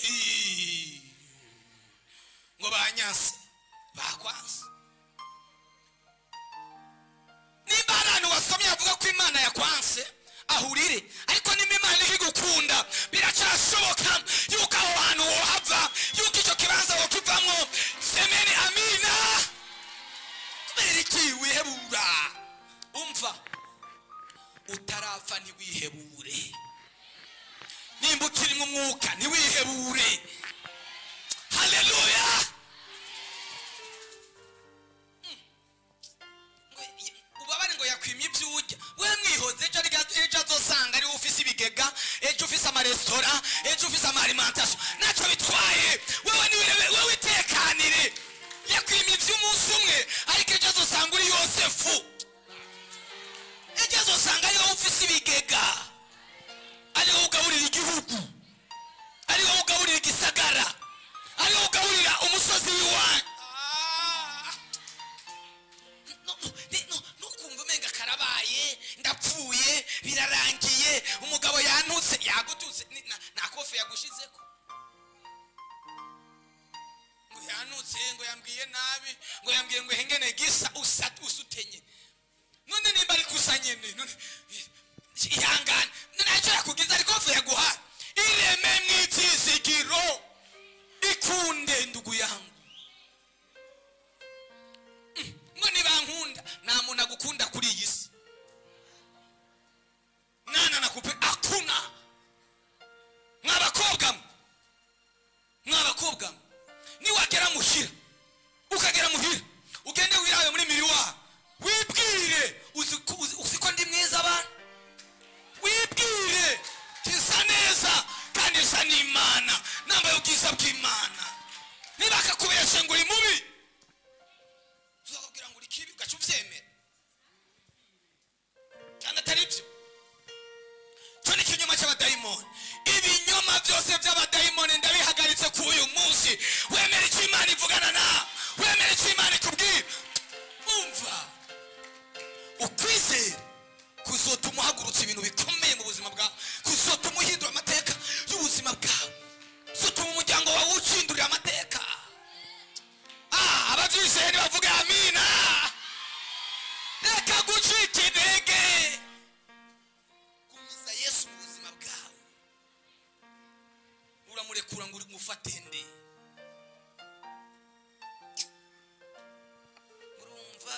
ngo banyase bakwanse. Niba abantu wasomye avuga ko Imana yakwanse ahurire, ariko nimba Imana igukunda biracyashoboka yuko aho hantu wohava, yuko icyo kibanza wokivamwo. Semeni amina. Kubera iki wihebura? Umva, utarapfa ntiwihebure. Nimba ukiri mu mwuka ntiwihebure. Haleluya. Ubabare ngo yakwimye ibyo urya, we mwihoze ejo azosanga ari ufise ibigega, ejo ufise amaresitora, ejo ufise amaalimentation, ntacyo bitwaye. Wewe witekanire. Yakwimye iby'umunsi umwe, ariko ejo azosanga uri Yosefu, ejo azosanga ari wowe ufise ibigega, ari wowe ugaburira igihugu, ari wowe ugaburira igisagara, ari wowe ugaburira umusozi w'iwanyu. Nukumva umenga karabaye, ndapfuye, birarangiye, umugabo yantutse, yagututse, nta kofe yagushizeko, ngo yantutse, ngo yambwiye nabi, ngo yambwiye ngo hengene gisa usutenye. None nimba ari kusa nyene, none ihangane, ntacyo yakugize, ariko kofe yaguha. Ireme mw'itizigiro, ikunde ndugu yangu. Ngo nibankunda, nta muntu agukunda kuri iyi si. Nana nakupe akuna. Mwabakobwa niwagera muhira, ukagera muhira, ugende wirawe muri miriwa, wibwire uziko ndi mwiza abantu, wibwire tisa neza kandi isa n'Imana, nambaye ubwiza bw'Imana. Nibakakubeshe ngo uri mubi, uzakubwira ngo uri kibi ugaca ubyemera, kandi atari byo. Cyo ni ikinyoma cy'abadayimoni. Ibinyoma byose by'abadayimoni ndabihagaritse ku uyu munsi. Wemere icyo Imana ivugana nawe, wemere icyo Imana ikubwira. Umva, ukwizera kuzotuma uhagurutsa ibintu bikomeye mu buzima bwawe, kuzotuma uhindura amateka y'ubuzima bwawe, kuzotuma umuryango wawe ucindurira amateka. Ababyizeye nibavuga amina. Reka gucika intege, gumiza Yesu mu buzima bwawe. Uramurekura ngo umufate nde? Urumva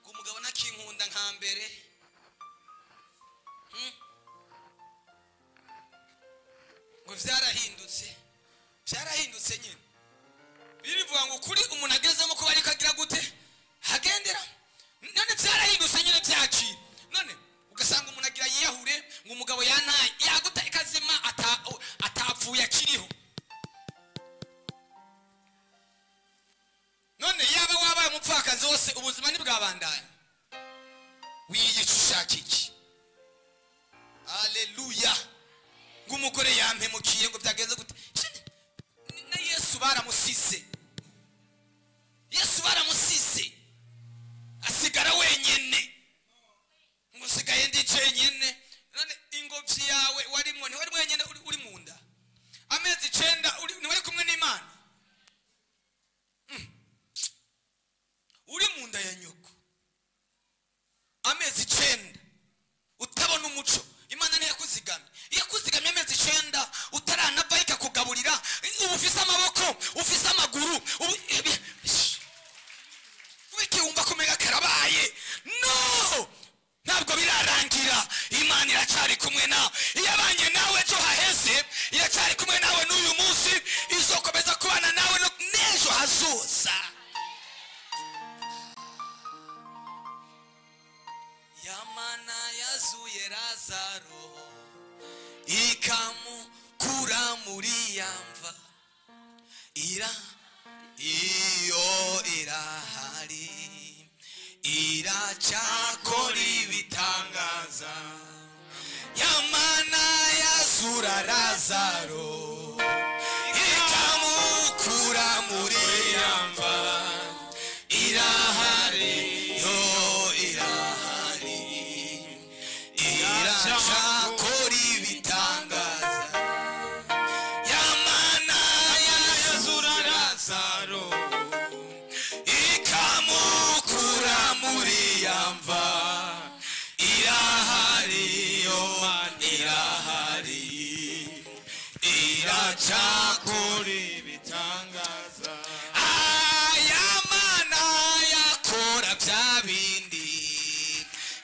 ko umugabo nakinkunda nka mbere, ngo byarahindutse nyine. Birivuga ngo kuri umuntu agezemo ko bari kagira gute hagendera. None byarahindutse nyine byakira. None ugasanga umuntu agira yiyahure, ngo umugabo yantaye yaguta ikazima atapfuye akiriho. None yaba wabaye umupfakazi wose ubuzima ntibwabandanye, wiyica ushaka iki? Haleluya. Ngo umugore yampemukiye ngo byageze gute? Na Yesu baramusize, Yesu baramusize asigara wenyine, ngo usigaye ndi jenyine. None ingobyi yawe warimo ntiwari mwenyine, uri mu nda amezi 9, ntiwari kumwe n'Imana, uri mu nda ya nyoko amezi 9 utabona umuco. Imana ntiyakuzigamye, yakuzigamye amezi 9 utaranava ikakugaburira, ubu ufise amaboko, ufise amaguru, wiki wumva kumega karabaye. No, ntabwo birarangira. Imana iracyari kumwe nawe, iyabanye nawe ejo haheze, iracyari kumwe nawe n'uyu munsi, izokomeza kubana nawe no n'ejo hazoza. Yamana yazuye Lazaro, ikamukura muri yamva, iyo irahari, iracyakora ibitangaza. Yamana yazura Lazaro ikamukura muri yamva, irahari yo irahari, iracyakora ibitangaza. Yamana yazura Lazaro ikamukura muri yamva, irahari yo irahari, iracyakora ibitangaza. Ayamana yakora bya bindi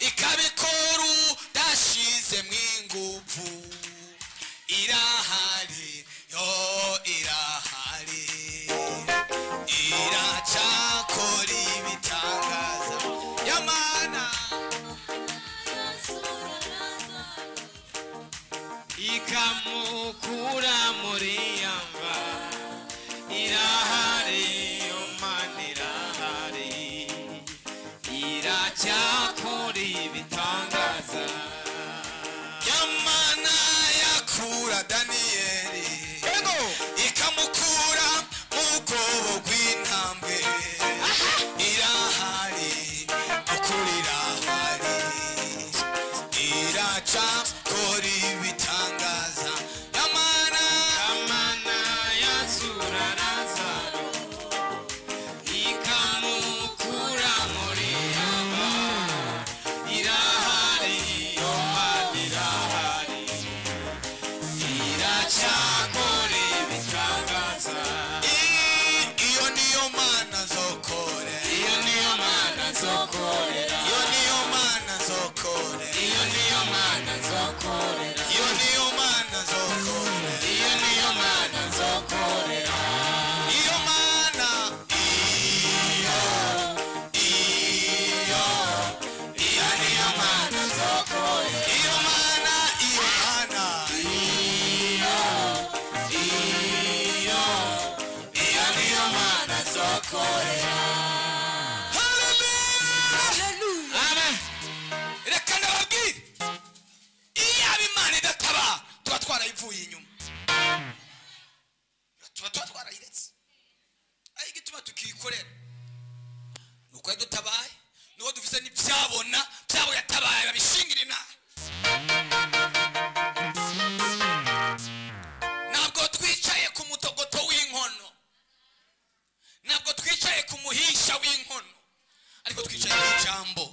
ikabikora udashizemo ingufu, irahari yo irahari, iracyakora ibitangaza. Yamana ikamukura muri yamva, irahari yo mana irahari, iracyakora ibitangaza. Yamana yakura Daniyeli ikamukura mu bwobo bw'intambwe, irahari ukuri irahari, iracyakora ibitangaza. Yamana yazura Lazaro ikamukura muri yamva, irahari yo mana irahari, iracyakora ibitangaza. iyo niyo mana nzokorera, iyo niyo mana nzokorera, iyo niyo mana nzokorera, iyo niyo mana nzokorera, iyo niyo mana nzokorera, iyo niyo mana nzokorera, iyo mana iyo niyo mana nzokorera, iyo mana iyo mana iyo niyo mana nzokorera. Hallelujah. Amen. Reka ndababwire, iyaba imana idataba tuba twarayivuye inyuma, tuba twarayiretse. aho igituma tukiyikorera nuko yadutabaye, nuko dufise n'ibyabona byabo yatabaye babishingira inaha. Ntabwo twicaye ku mutogoto w'inkono, ntabwo twicaye ku muhisha w'inkono, ariko twicaye ku ijambo,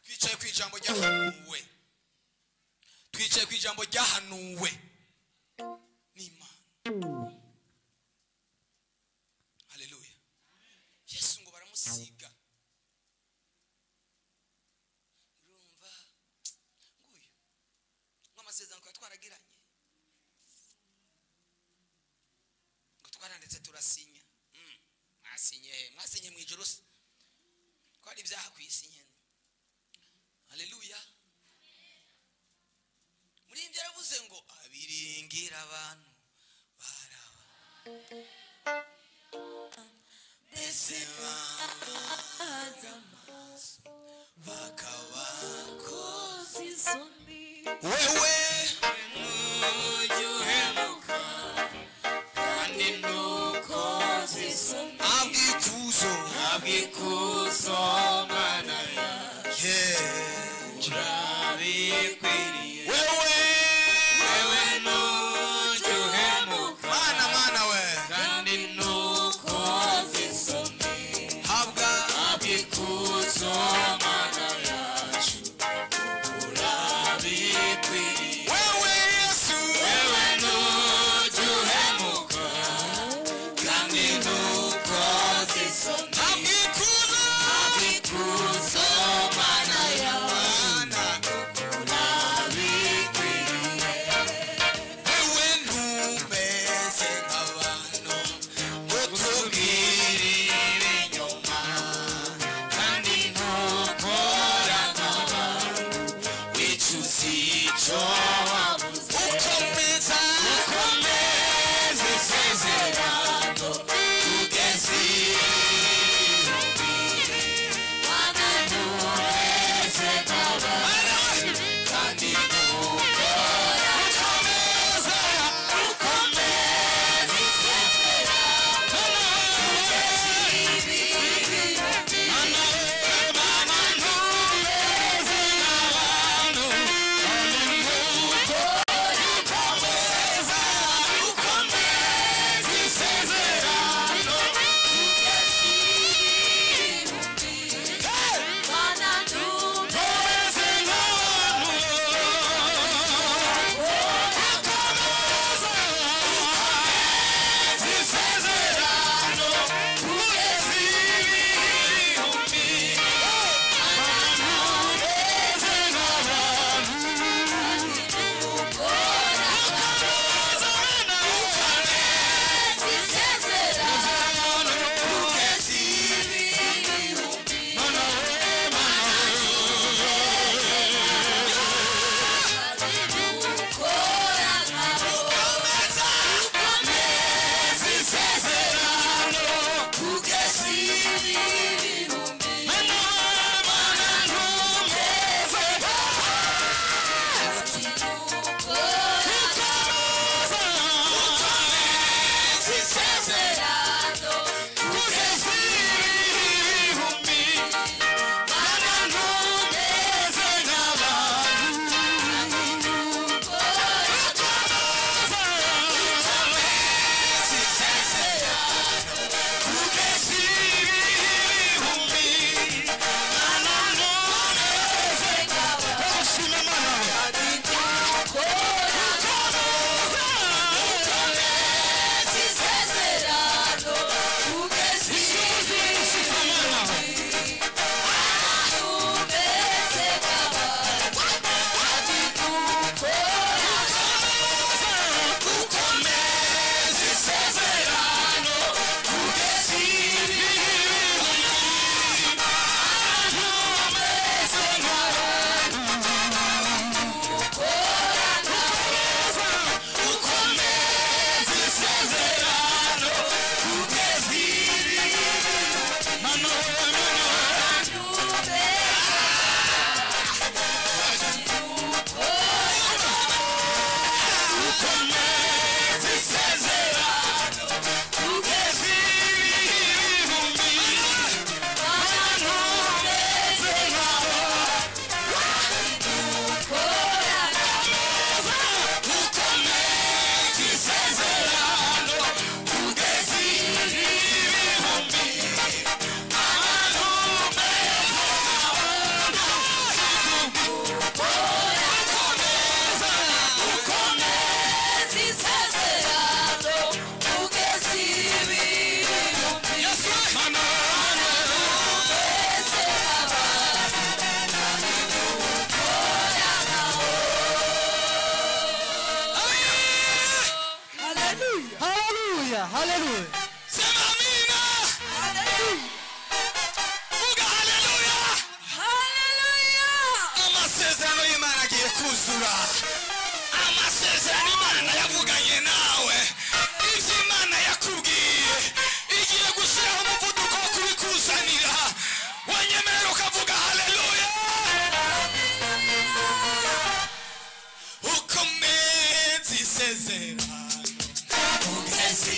twicaye ku ijambo ryahanuwe, twicaye ku ijambo ryahanuwe n'Imana. Haleluya. Yesu ngo baramusiga, urumva nguyu nk'amasezerano twari twaragiranye, ngo twaranditse turasinya. Mwasinye mu ijuru se? Twari ibyaha ku isi nyene. Haleluya. Muri ibyo yaravuze ngo abiringira abantu baraba, mbese baza amaso bakabakoza isoni. Wewe ujye uhemuka kandi ntukoze isoni, abwikuzo mana yacu, urabikwiriye. Wewe ntujye uhemuka mana we kandi ntukoze isoni, abwikuzo mana yacu, urabikwiriye. Hallelujah. Hallelujah. sema amina. Vuga haleluya. Amasezerano y'Imana agiye kuzura. Amasezerano Imana yavuganye nawe, ivyo Imana yakubwiye igiye gushyiraho umuvuduko wo kubikuzanira. Wanyemerera ukavuga haleluya. Ukomeze isezerano ugeze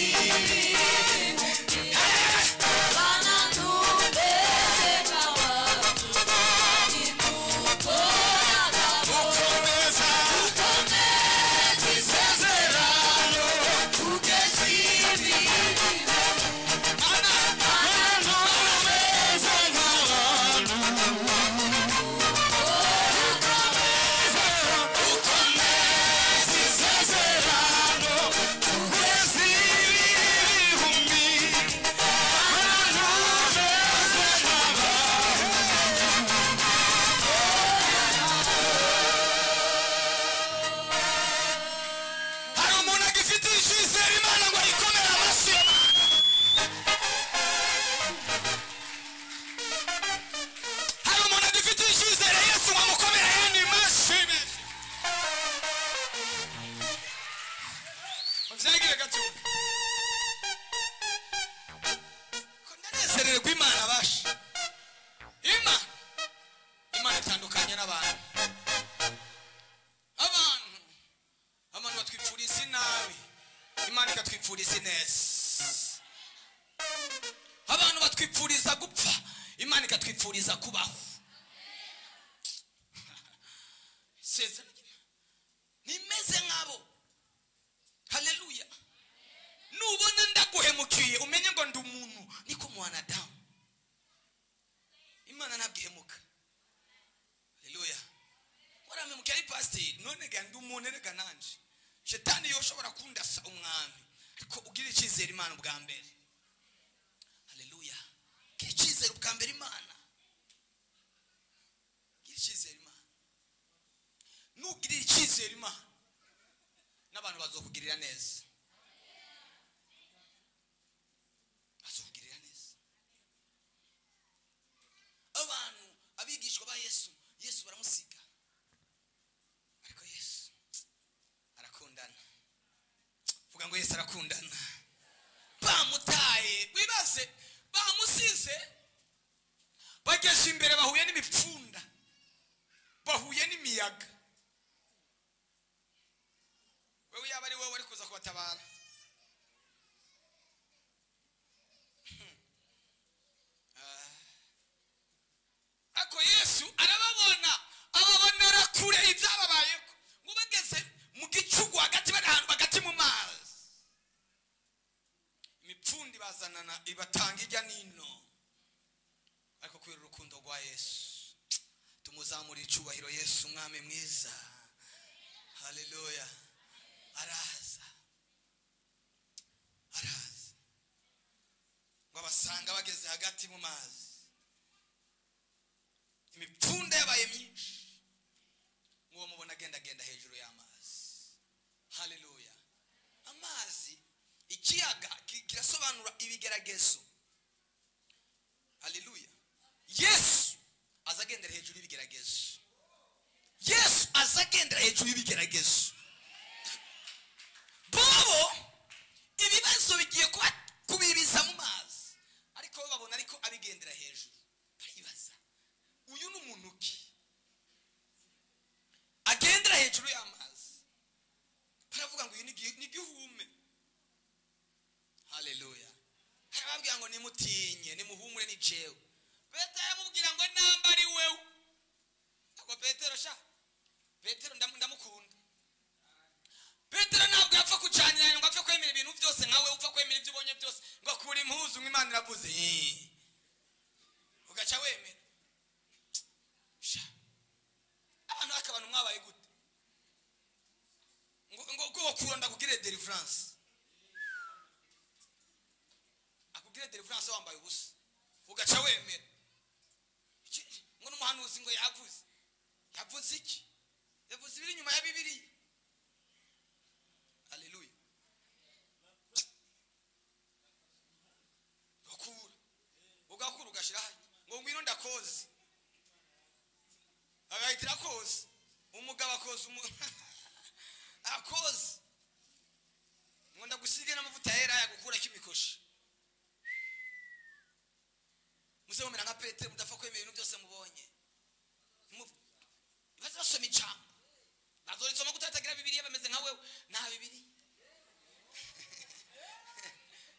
abantu batwipfuriza gupfa, Imana ikatwipfuriza kubaho. Nimeze nkabo. Haleluya. Nubona ndaguhemukiye umenye ngo ndi umuntu niko mwanadamu. Imana ntabwihemuka. Haleluya. Waramemukiye ari pastor none ga ndi umuntu reka nanje. Shetani yoshobora kundasa umwami ariko ugira icyizere Imana ubwa mbere. Haleluya. Icyizere ubwa mbere Imana. Icyizere Imana. Nugira icyizere Imana n'abantu bazokugirira neza. Bazokugirira neza. Abantu abigishwa ba Yesu baramusiga. Ariko Yesu arakundana. Vuga ngo Yesu arakundana. Bamutaye wibaze bamusize bageze imbere bahuye n'imipfunda, bahuye n'imiyaga. Wewe yaba ari wowe wari kuza kubatabara. Ako Yesu arababona, ababonera kure ibyababayeko. Ngo bageze mu gicugu hagati bari ahantu bagati mu mazi. Imipfundi bazanana ibatanga ijya nino. Ariko kubera urukundo rwa Yesu tumuzamura icubahiro Yesu umwami mwiza. Haleluya. Araza. Ngo basanga bageze hagati mu mazi. Imipfunda yabaye myinshi. Ngo mubona agenda hejuru y'amazi. Haleluya. Amazi ikiyaga kirasobanura ibigeragezo. Haleluya. Yesu azagendera hejuru y'ibigeragezo. Yesu azagendera hejuru y'ibigeragezo. Bobo ibibazo bigiye kubibiza mu mazi ariko babona ariko abigendera hejuru. Baribaza uyu n'umuntu ki agendera hejuru y'amazi. Baravuga ngo uyu ni gihume. Haleluya. Harababwira ngo nimutinye nimuhumure ni jewe. Petero yamubwira ngo namba ari wewe. Ako Petero sha. Petero ndamukunda. Petero ntabwo yapfa kucanira ngo apfe kwemera ibintu byose nkawe upfa kwemera ibyo ubonye byose ngo akura impuzu nk'Imana iravuze. Ugaca wemera. Sha. Abantu akabantu mwabaye gute? Ngo kuronda kugire deliverance. Akugire deliverance wambaye ubusa. Ugaca wemera. Ngo n'umuhanuzi ngo yavuze. Yavuze iki? Yavuze ibiri nyuma ya Bibiliya. Haleluya. agashira ngo ngwino ndakoze agahitira koze umugabo akoze akoze ngo ndagusige n'amavuta yera yagukura kimikoshi muzomera nka Petero mudafa kwemera ibintu byose mubonye bazasoma ijambo bazorisoma gutatagira Bibiliya bameze nka wewe nta Bibiliya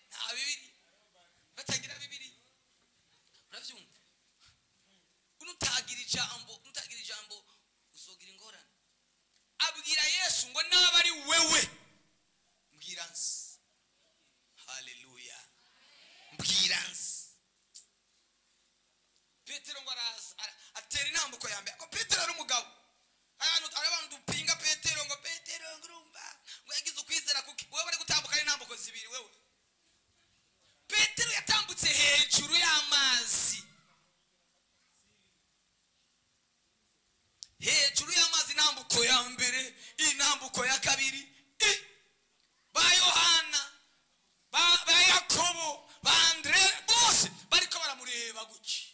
nta Bibiliya batagira Bibiliya uravyumva unutagira ijambo uzogira ingorane abwira Yesu ngo naba ari wewe mbwiranse haleluya mbwiranse Petero ngo araza atera intambuko ya mbere ko Petero ari umugabo abantu dupinga Petero ngo Petero ngurumba ngo yagize ukwizera kuki wewe bari gutambuka intambuko zibiri wewe Petero yatambutse hejuru y'amazi intambuko ya mbere intambuko ya kabiri ba Yohana ba Yakobo ba Andre bose bariko baramureba guki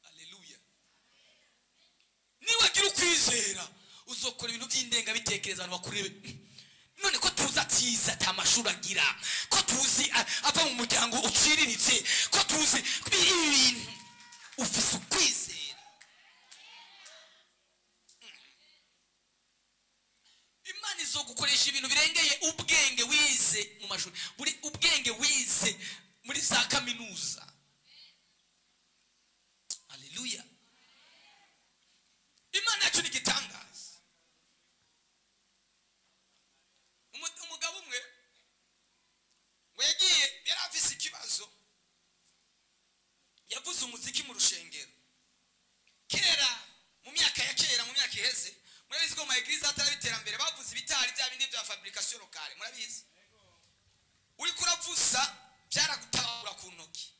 haleluya niwagira ukwizera uzokora ibintu by'indenga bitekereza abantu bakurebe none ko tuza atiza tamashuri agira ko tuzi ava mu muryango uciriritse ko tuzi ibintu ufise ukwizera Imana izo gukoresha ibintu birengeye ubwenge wize mu mashuri buri ubwenge wize muri za kaminuza haleluya Imana yacu ni gitangaza umugabo umwe ngo yagiye yari afise ikibazo yavuze umuziki mu rushengero kera mu myaka ya kera mu myaka iheze murabizi ko mu eglise atarabiterambere bavuze ibitari bya bindi bya fabrication locale murabizi uri kuravuza byaragutabura ku ntoki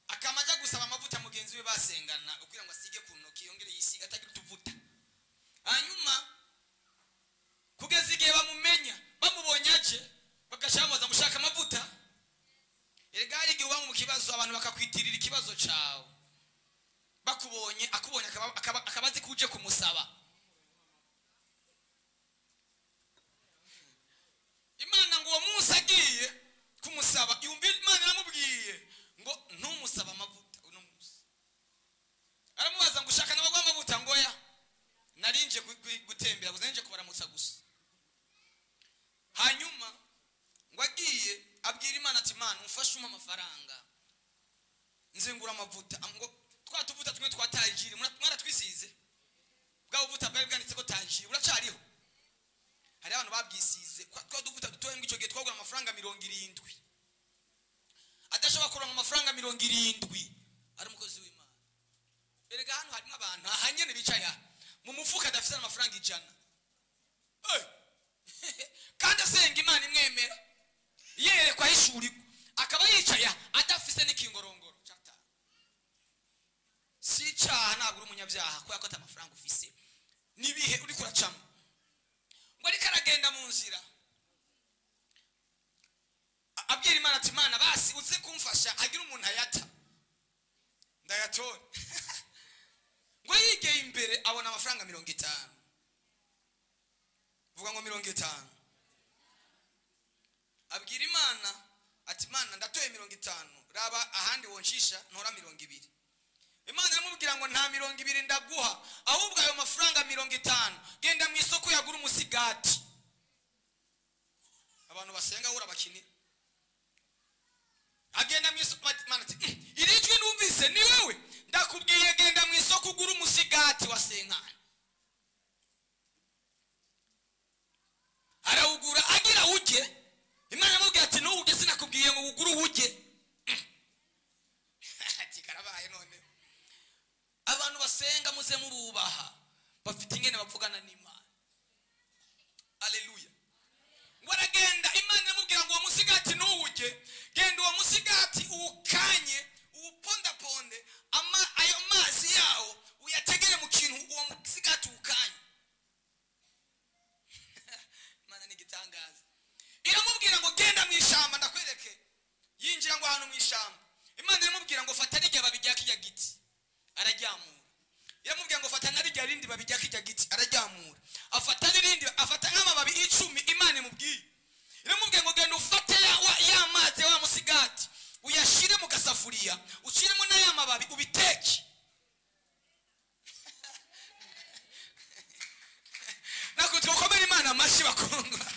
akamaja gusaba amavuta mugenzi we basengana ukira ngo asige ku ntoki yongere yisiga atagira tuvuta hanyuma kugeza igihe bamumenya bamubonye aje bagashamuza mushaka amavuta erega ari igihe uba mu kibazo abantu bakakwitirira ikibazo cyawe bakubonye akubonye akabazi kuje kumusaba Imana ngo uwo munsi agiye kumusaba yumva Imana iramubwiye ngo ntumusaba amavuta uno munsi aramubaza ngo ushaka nabagwa amavuta ngo ya narinje gutembera guzenje kubaramutsa gusa hanyuma ngo agiye abwira Imana ati Imana umfashe amafaranga nzengura amavuta ngo twatuvuta tumwe twatajiri mwana twisize bwa buvuta bwari bwanditse ko tajiri buracariho hari abantu babwisize twaduvuta dutoye ngicyo gihe twagura amafaranga 70 adashobora kuronka amafaranga 70 ari umukozi w'Imana erega hano harimo abantu ahanyene bicaya mu mufuka adafite amafaranga 100 kandi asenga Imana imwemera yerekwa ishuri akaba yicaya adafite n'ikingorongoro si cyaha ntabwo uri umunyabyaha ko yakota amafaranga ufise nibihe uri kuracamo ngo ari karagenda mu nzira abwira Imana ati Imana basi uze kumfasha hagira umuntu ayata ndayatora ngo yigeye imbere abona amafaranga 50 vuga ngo 50 abwira Imana ati Imana ndatoye 50 raba ahandi wonshisha ntora 200 Imana iramubwira ngo nta 200 ndaguha ahubwo ayo mafaranga 50 genda mu isoko yagura umusigati abantu basenga ura bakinira agenda mu isoko Imana ati irijwe numvise ni wewe ndakubwiye genda mu isoko ugura umusigati wa senkana arawugura agira uje Imana iramubwira ati n'uge sinakubwiye ngo ugure uje ati karabaye none abantu basenga muze mububaha bafite ingene bavugana n'Imana haleluya waragenda Imana yamubwira ngo umusigati n'uwuje genda uwo musigati uwukanye uwuponda ponde ayo mazi yawo uyategere mu kintu uwo musigati ukanye Imana ni gitangaza iramubwira ngo genda mu ishamba ndakwereke yinjira ngo ahantu mu ishamba Imana iramubwira ngo fata n'irya babi rya kijya giti, araryamura. Iramubwira ngo fata n'irya rindi babi rya kijya giti, araryamura. Afata n'irindi, afata nk'amababi 10 Imana imubwiye. Iramubwira ngo genda ufate ya mazi wa musigati uyashire mu gasafuriya, ushiremo na ya mababi ubiteke. Nako tukomera Imana amashi bakundwa.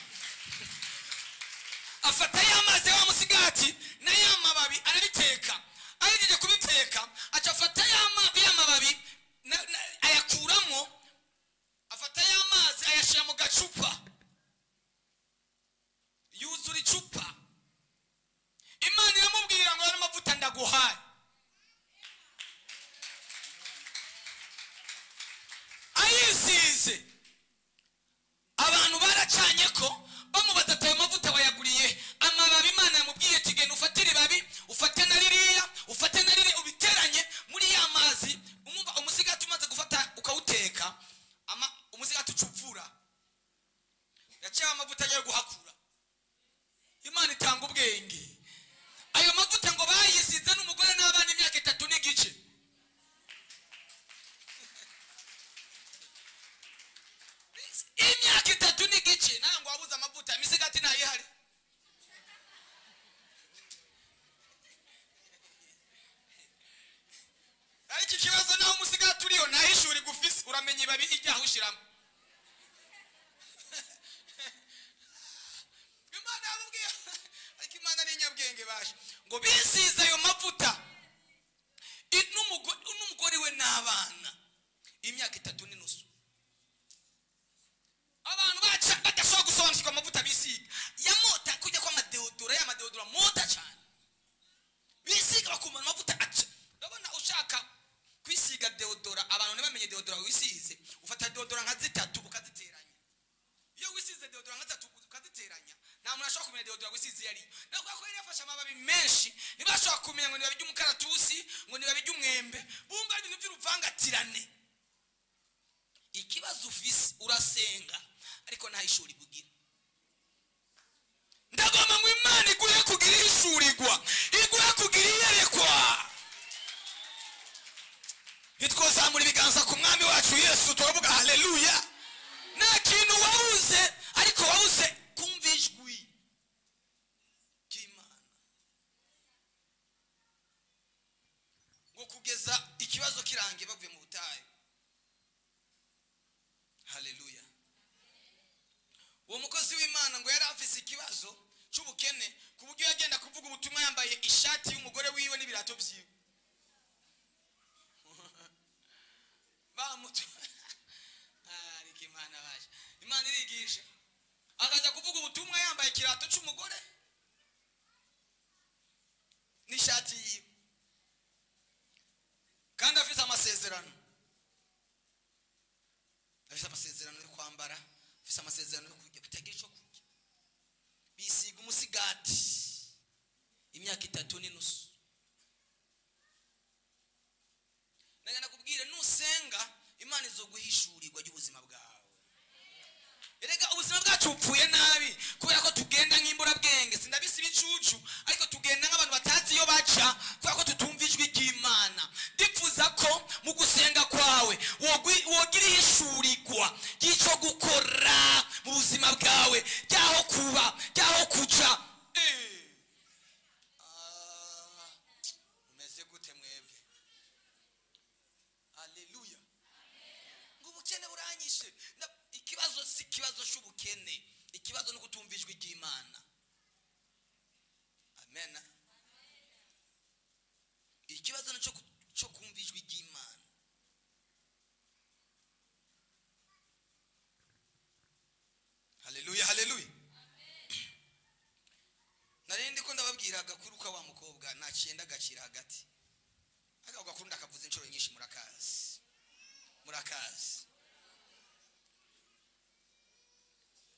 Afata ya mazi wa musigati na ya mababi arabiteka. Ahejeje kubiteka aca afata ya mababi ayakuramo, afata ya mazi ayashira mu gacupa, yuzura icupa. Imana iramubwira ngo n'amavuta ndaguhaye. Ayisize abantu baracanye ko bamubaza ayo mavuta bayaguriye amababi. Imana yamubwiye tigenda ufatire babi, ufate na ririya, ufate na riri, ubiteranye muri ya mazi. Umumva umusigati umaze gufata ukawuteka, umusigati ucupfura, yaciye amavuta agiye guhakura. Imana itanga ubwenge. Ayo mavuta ngo bayisize n'umugore n'abana imyaka 3 n'igice. Imyaka 3 n'igice nango wabuza amavuta, imisigati nayo ihari. Ariko ikibazo naho umusigati uriyo nahishuri gufise, uramenye babi ijyaho ushiramo. Imana yabubwiye, ariko Imana ni nyabwenge basha ngo bisize ayo mavuta n'umugore we n'abana imyaka 3 n'inusu. Abantu baca badashobora gusobanukirwa amavuta bisiga yamota kujya kwa amadeodora mota cyane. Bisiga bakumana amavuta aca. Urabona ushaka kwisiga deodora, abantu ntibamenye deodora wisize, ufata deodora nka 3 ukaziteranya. Iyo wisize deodora nka 3 ukaziteranya, nta muntu ashobora kumenya deodora wisize yari. Nako ko yari yafasha amababi menshi, ntibashobora kumenya ngo nibabi by'umukaratusi, ngo nibabi by'umwembe, bumva ibintu by'uruvangatirane. Ikibazo ufise urasenga ariko nta ishuri bugira. Ndagoma mu Imana iguye kugira ishurirwa, iguye kugira iyerekwa. Nitwozamura ibiganza ku mwami wacu Yesu turavuga haleluya. Nta kintu wabuze, ariko wabuze kumva ijwi ry'Imana. Ngo kugeza ikibazo kirangiye bavuye mu butayu. Haleluya. Uwo mukozi w'Imana ngo yari afise ikibazo cy'ubukene ku buryo yagenda kuvuga ubutumwa yambaye ishati y'umugore wiwe n'ibirato byiwe. Bamutu. Ariko Imana baje. Imana irigisha. Akaza kuvuga ubutumwa yambaye ikirato cy'umugore n'ishati yiwe. Kandi afite amasezerano. Afite amasezerano yo kwambara, afite amasezerano yo kujya bitagira cyo kujya. Bisiga umusigati imyaka 3 n'inusu. Nagana kubwira nusenga Imana izoguhishurirwa y'ubuzima bwawe. Erega ubuzima bwacu upfuye nabi kubera ko tugenda nk'imbura bwenge, sindabisi bicucu, ariko tugenda nk'abantu batazi iyo baca kubera ko tutumva ijwi ry'Imana. Ndipfuza ko mu gusenga kwawe wogira ihishurirwa y'icyo gukora mu buzima bwawe, cyaho kuba, cyaho kuja. Umeze gute mwebwe? Haleluya. Ngo ubukene buranyishe. Ikibazo si ikibazo cy'ubukene, ikibazo no kutumva ijwi ry'Imana. Amen. Ikibazo cyo kumva ijwi ry'Imana. Haleluya, haleluya. Narindi ko ndababwira agakuruka wa mukobwa nacyenda gacira hagati. Akavuga ko ndakavuze inshuro nyinshi murakazi.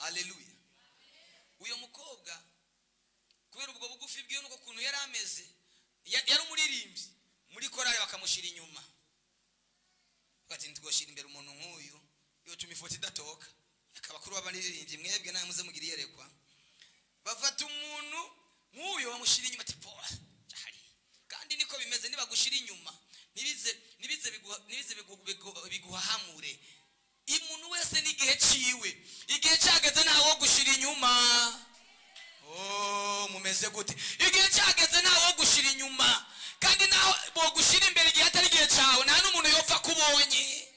Haleluya. Uyo mukobwa kubera ubwo bugufi bwiwe nuko kuntu yari ameze, yari umuririmbyi muri korali bakamushira inyuma. Bati ntitwoshira imbere umuntu nk'uyu yo tumifoti datoka. Akabakuru b'abaririmbyi mwebwe nawe muze mugira yerekwa. Bafata umuntu nk'uyo bamushira inyuma ati poa. Kandi niko bimeze nibagushira inyuma nibize biguhahamure. Umuntu wese n'igihe ciwe, igihe cyageze ntawo gushira inyuma. Mumeze gute? Igihe cyageze ntawo gushira inyuma, kandi naho bo gushira imbere igihe atari igihe cyawe, nta n'umuntu yopfa kubonye.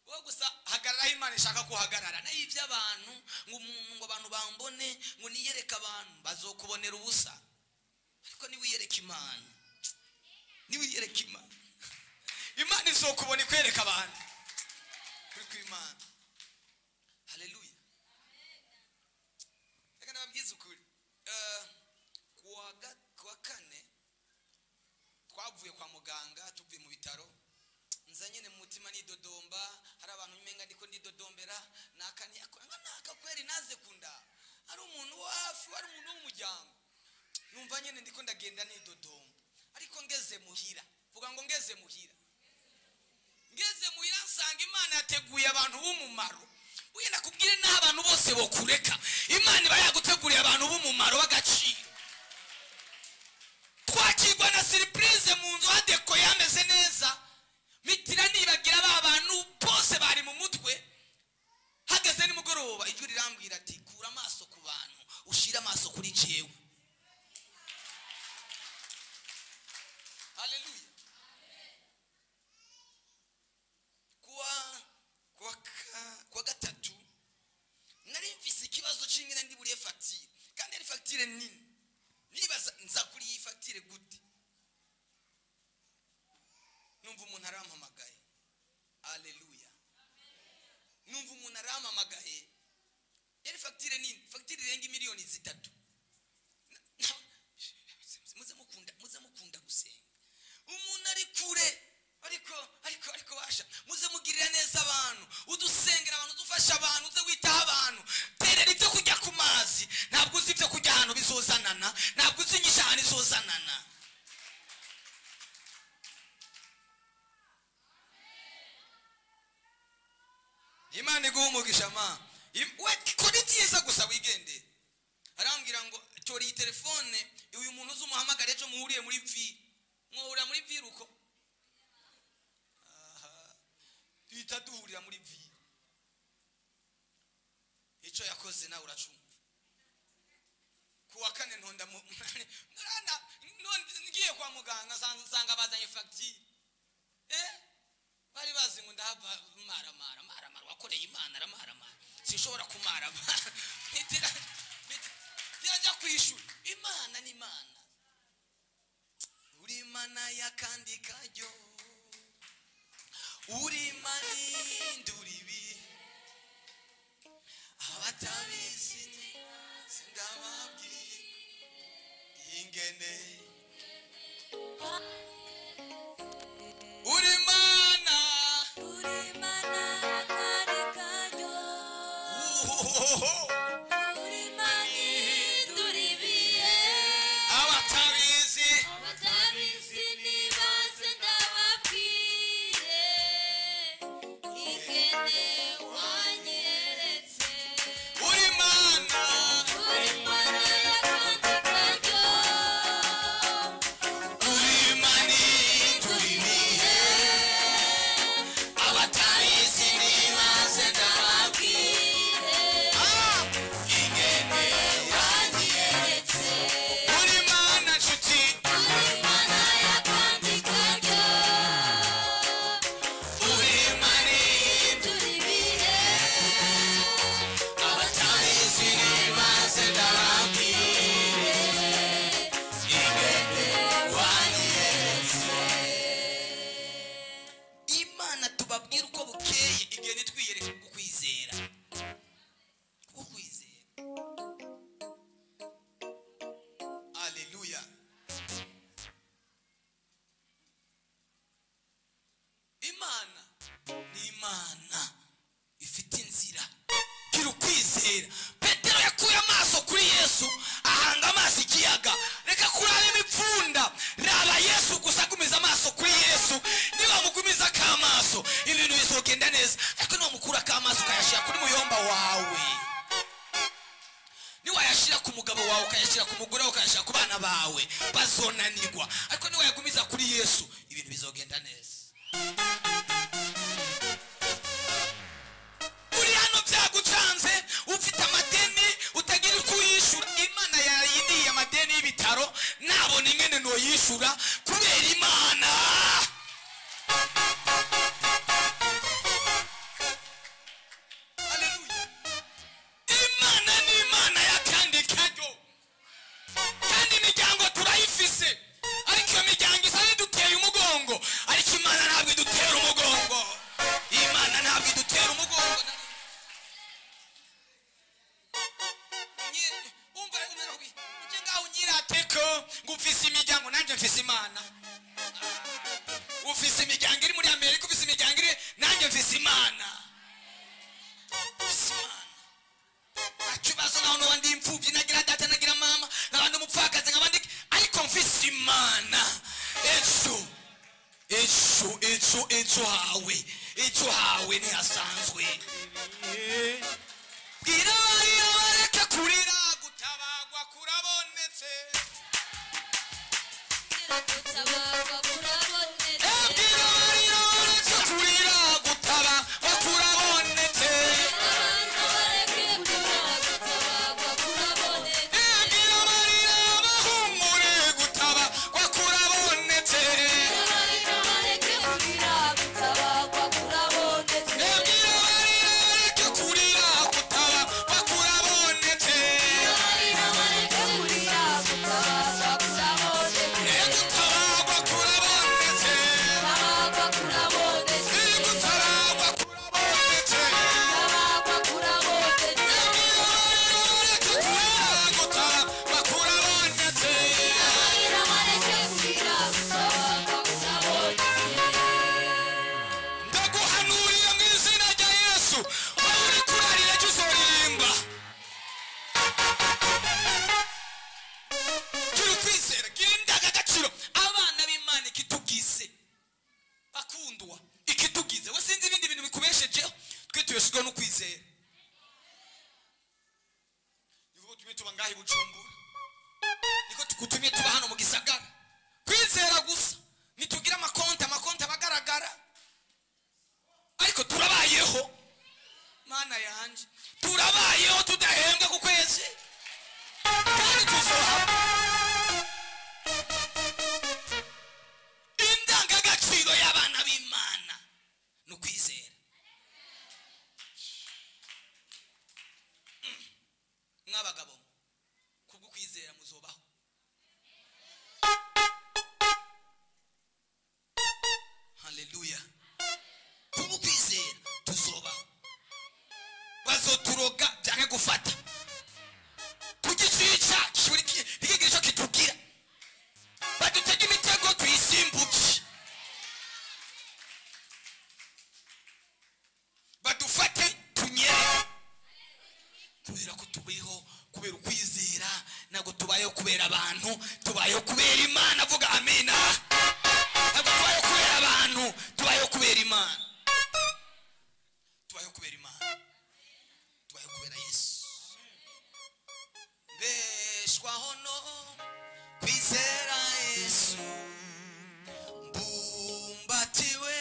Wo gusa hagarara Imana ishaka kuhagarara. Na ivyo abantu ngo abantu bambone ngo niyereka abantu bazokubonera ubusa. Ariko ni wiyereka Imana. Ni wiyereka Imana. Imana izokubona ikwereka abantu. Kuri kw'Imana. Haleluya. Reka nababwize ukuri. Kuwa kane twavuye kwa muganga, tuvuye mu bitaro. Nzanye ne mu mutima ni dodomba, hari abantu umenga ndiko ndidodombera, nakani akoranga nakakweri naze kunda. Ari umuntu wafi, ari umuntu w'umuryango. Numva nyene ndiko ndagenda ni dodomba. Ariko ngeze muhira. Vuga ngo ngeze muhira. Ngeze muhira nsanga Imana yateguye abantu b'umumaro. Uye nakubwire naho abantu bose bokureka. Imana iba yaguteguriye abantu b'umumaro bagaciro. Twakirwa na surprise mu nzu hadeko yameze neza. Mitira nibagira abantu bose bari mu mutwe. Hageze nimugoroba ijwi rirambwira ati kura amaso ku bantu, ushira amaso kuri jewe. Haleluya. Kwa gatatu nari mfise ikibazo cy'ingene ndi buriye facture, kandi ari facture nini. Nibaza nza kuri iyi facture gute. Numva umuntu arampamagaye. Haleluya. Numva umuntu arampamagaye. Yari facture nini? Facture irenga miliyoni 3. Muze mukunda gusenga. Umuntu ari kure, ariko washa. Muze mugirira neza abantu, udusengera abantu, udufasha abantu, uze witaho abantu. Terera ibyo kujya ku mazi, ntabwo uzi ibyo kujya ahantu bizozanana, ntabwo uzi inyishani izozanana. Imana iguhumugisha ma. Kuri byiza gusa wigende. Arambwira ngo tori telefone, uyu muntu uzumuhamagara ejo muhuriye muri vi. Mwahura muri vi ruko? Twita duhurira muri vi. Ico yakoze nawe uracumva. Kuwa kane ntonda mwana ngiye kwa muganga sanga bazanye facture. Bari bazi ngo ndahava maramara wakoreye Imana aramaramara. Sinshobora kumara. Yajya kwishura. Imana ni Imana. Uri Imana yakandi kajyo. Uri Imana nduribi. Abatabizi sindababwiye ingene. Uri Imana yakandi kajyo. Uri Imana nduribi. Abatabizi nibaze ndababwiye ingene wanyeretse. Uri Imana yakandi kajyo. Uri Imana nduribi. Abatabizi nibaze ndababwiye ingene wanyeretse. Uri Imana nshuti. Uri Imana yakandi kajyo. Uri Imana nduribi. Abatabizi nibaze ndababwiye ingene wanyeretse. Imana tubabwira uko bukeye igihe nitwiyereka ukwizera. Ukwizera. Haleluya. Imana ni Imana ifite inzira. Gira ukwizera. Petero yakuye amaso kuri Yesu, ahanga amaso ikiyaga. Reka kuraba imipfunda, raba Yesu gusa, gumiza amaso kuri Yesu. Niba mugumiza kamaso ibintu bizogenda neza. Ariko no mukura kamaso kayashira kuri muyomba wawe. Niwayashira ku mugabo wawe ukayashyira ku mugore wawe ukayashyira ku bana bawe bazonanirwa, ariko niwe yagumiza kuri Yesu ibintu bizogenda neza. uri hano byagucanze ufite amadeni utagira uko uyishyura, Imana yayindiye amadeni y'ibitaro nabona ingene no yishyura kubera Imana. Ariko iyo miryango isa n'iduteye umugongo, ariko Imana ntabwo idutera umugongo. Imana ntabwo idutera umugongo. Umva uje ngaho unyirateko ngo ufise imiryango, nanjye mfise Imana. Ufise imiryango iri muri Amerika, ufise imiryango iri, nanjye mfise Imana. Akibazo naho n'abandi imfubyi, nagira data nagira mama, n'abandi umupfakazi nk'abandi, ariko mfise Imana. ejo hawe ntihasanzwe. bwira abarira bareke kurira, gutabagwa kurabonetse. bwira abarira bareke kurira, gutabagwa kurabonetse. Turabayeho tudahembwa ku kwezi, kandi tuzohama. Indangagaciro y'abana b'Imana ni ukwizera. Mwabagabo kubwo kwizera muzobaho. Haleluya. Kubwo kwizera tuzobaho. Bazoturoga byange gufata kugicica igigisho kitubwira, badutega imitego tuyisimbuke, badufate tunyere, kubera ko tubayeho kubera ukwizera, ntabwo tubayeho kubera abantu, tubayeho kubera Imana. Avuga amina. Ntabwo tubayeho kubera abantu, tubayeho kubera Imana. Tubayeho kubera Imana, tubayeho kubera Yesu. Mbeshwaho no kwizera Yesu, mbumbatiwe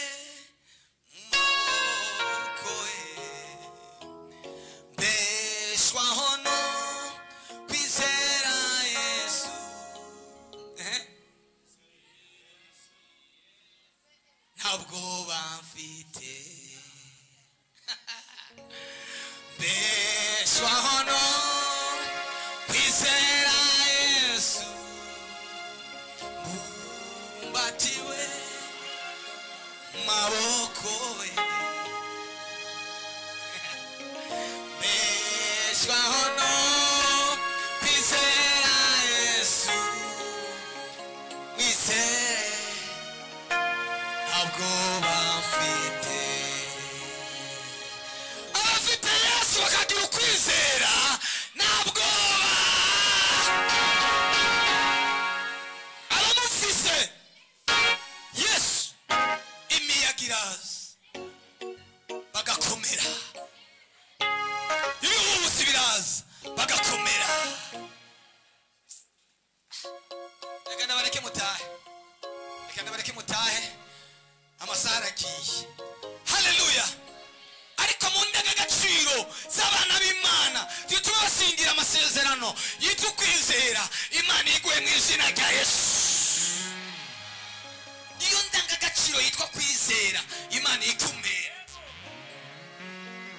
mu maboko ye. Mbeshwaho no kwizera Yesu, ntabwo bamfite. Mbeshwaho no kwizera Yesu, mbumbatiwe mu maboko ye. Mbeshwaho no kwizera Yesu, mwizere ntabwo bamfite. Abafite Yesu bakagira ukwizera ntabwo abamufise Yesu imiyaga iraza bagakomera, ibihubusi biraza bagakomera. z'abana b'Imana tubasingira amasezerano yitwa kwizera. Imana iguhe mu izina rya Yesu. Iyo ndangagaciro yitwa kwizera Imana ikumera.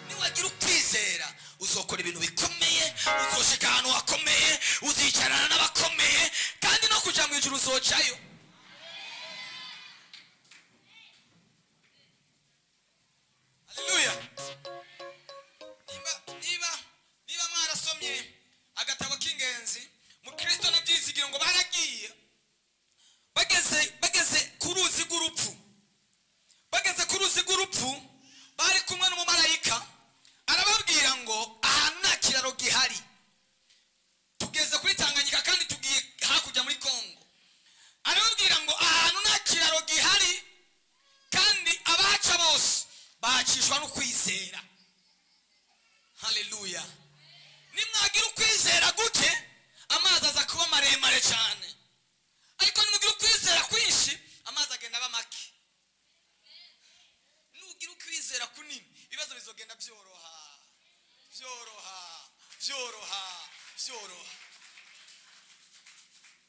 Niwagira ukwizera uzokora ibintu bikomeye, uzoshika ahantu hakomeye, uzicarana n'abakomeye, kandi no kuja mu ijuru uzocayo. Haleluya. Niba mwarasomye agatabo k'ingenzi mu Kristo no byizigiro ngo baragiye bageze ku ruzi rw'urupfu. Bageze ku ruzi rw'urupfu bari kumwe n'umumarayika, arababwira ngo ahantu nta kiraro gihari, tugeze kuri Tanganyika kandi tugiye hakurya muri Kongo. Arababwira ngo ahantu nta kiraro gihari kandi abaca bose bacishwa no kwizera. Haleluya. Nimwagira ukwizera guke amazi aza kuba maremare cyane, ariko nimugira ukwizera kwinshi amazi agenda aba make. Nugira ukwizera kunini ibibazo bizogenda byoroha.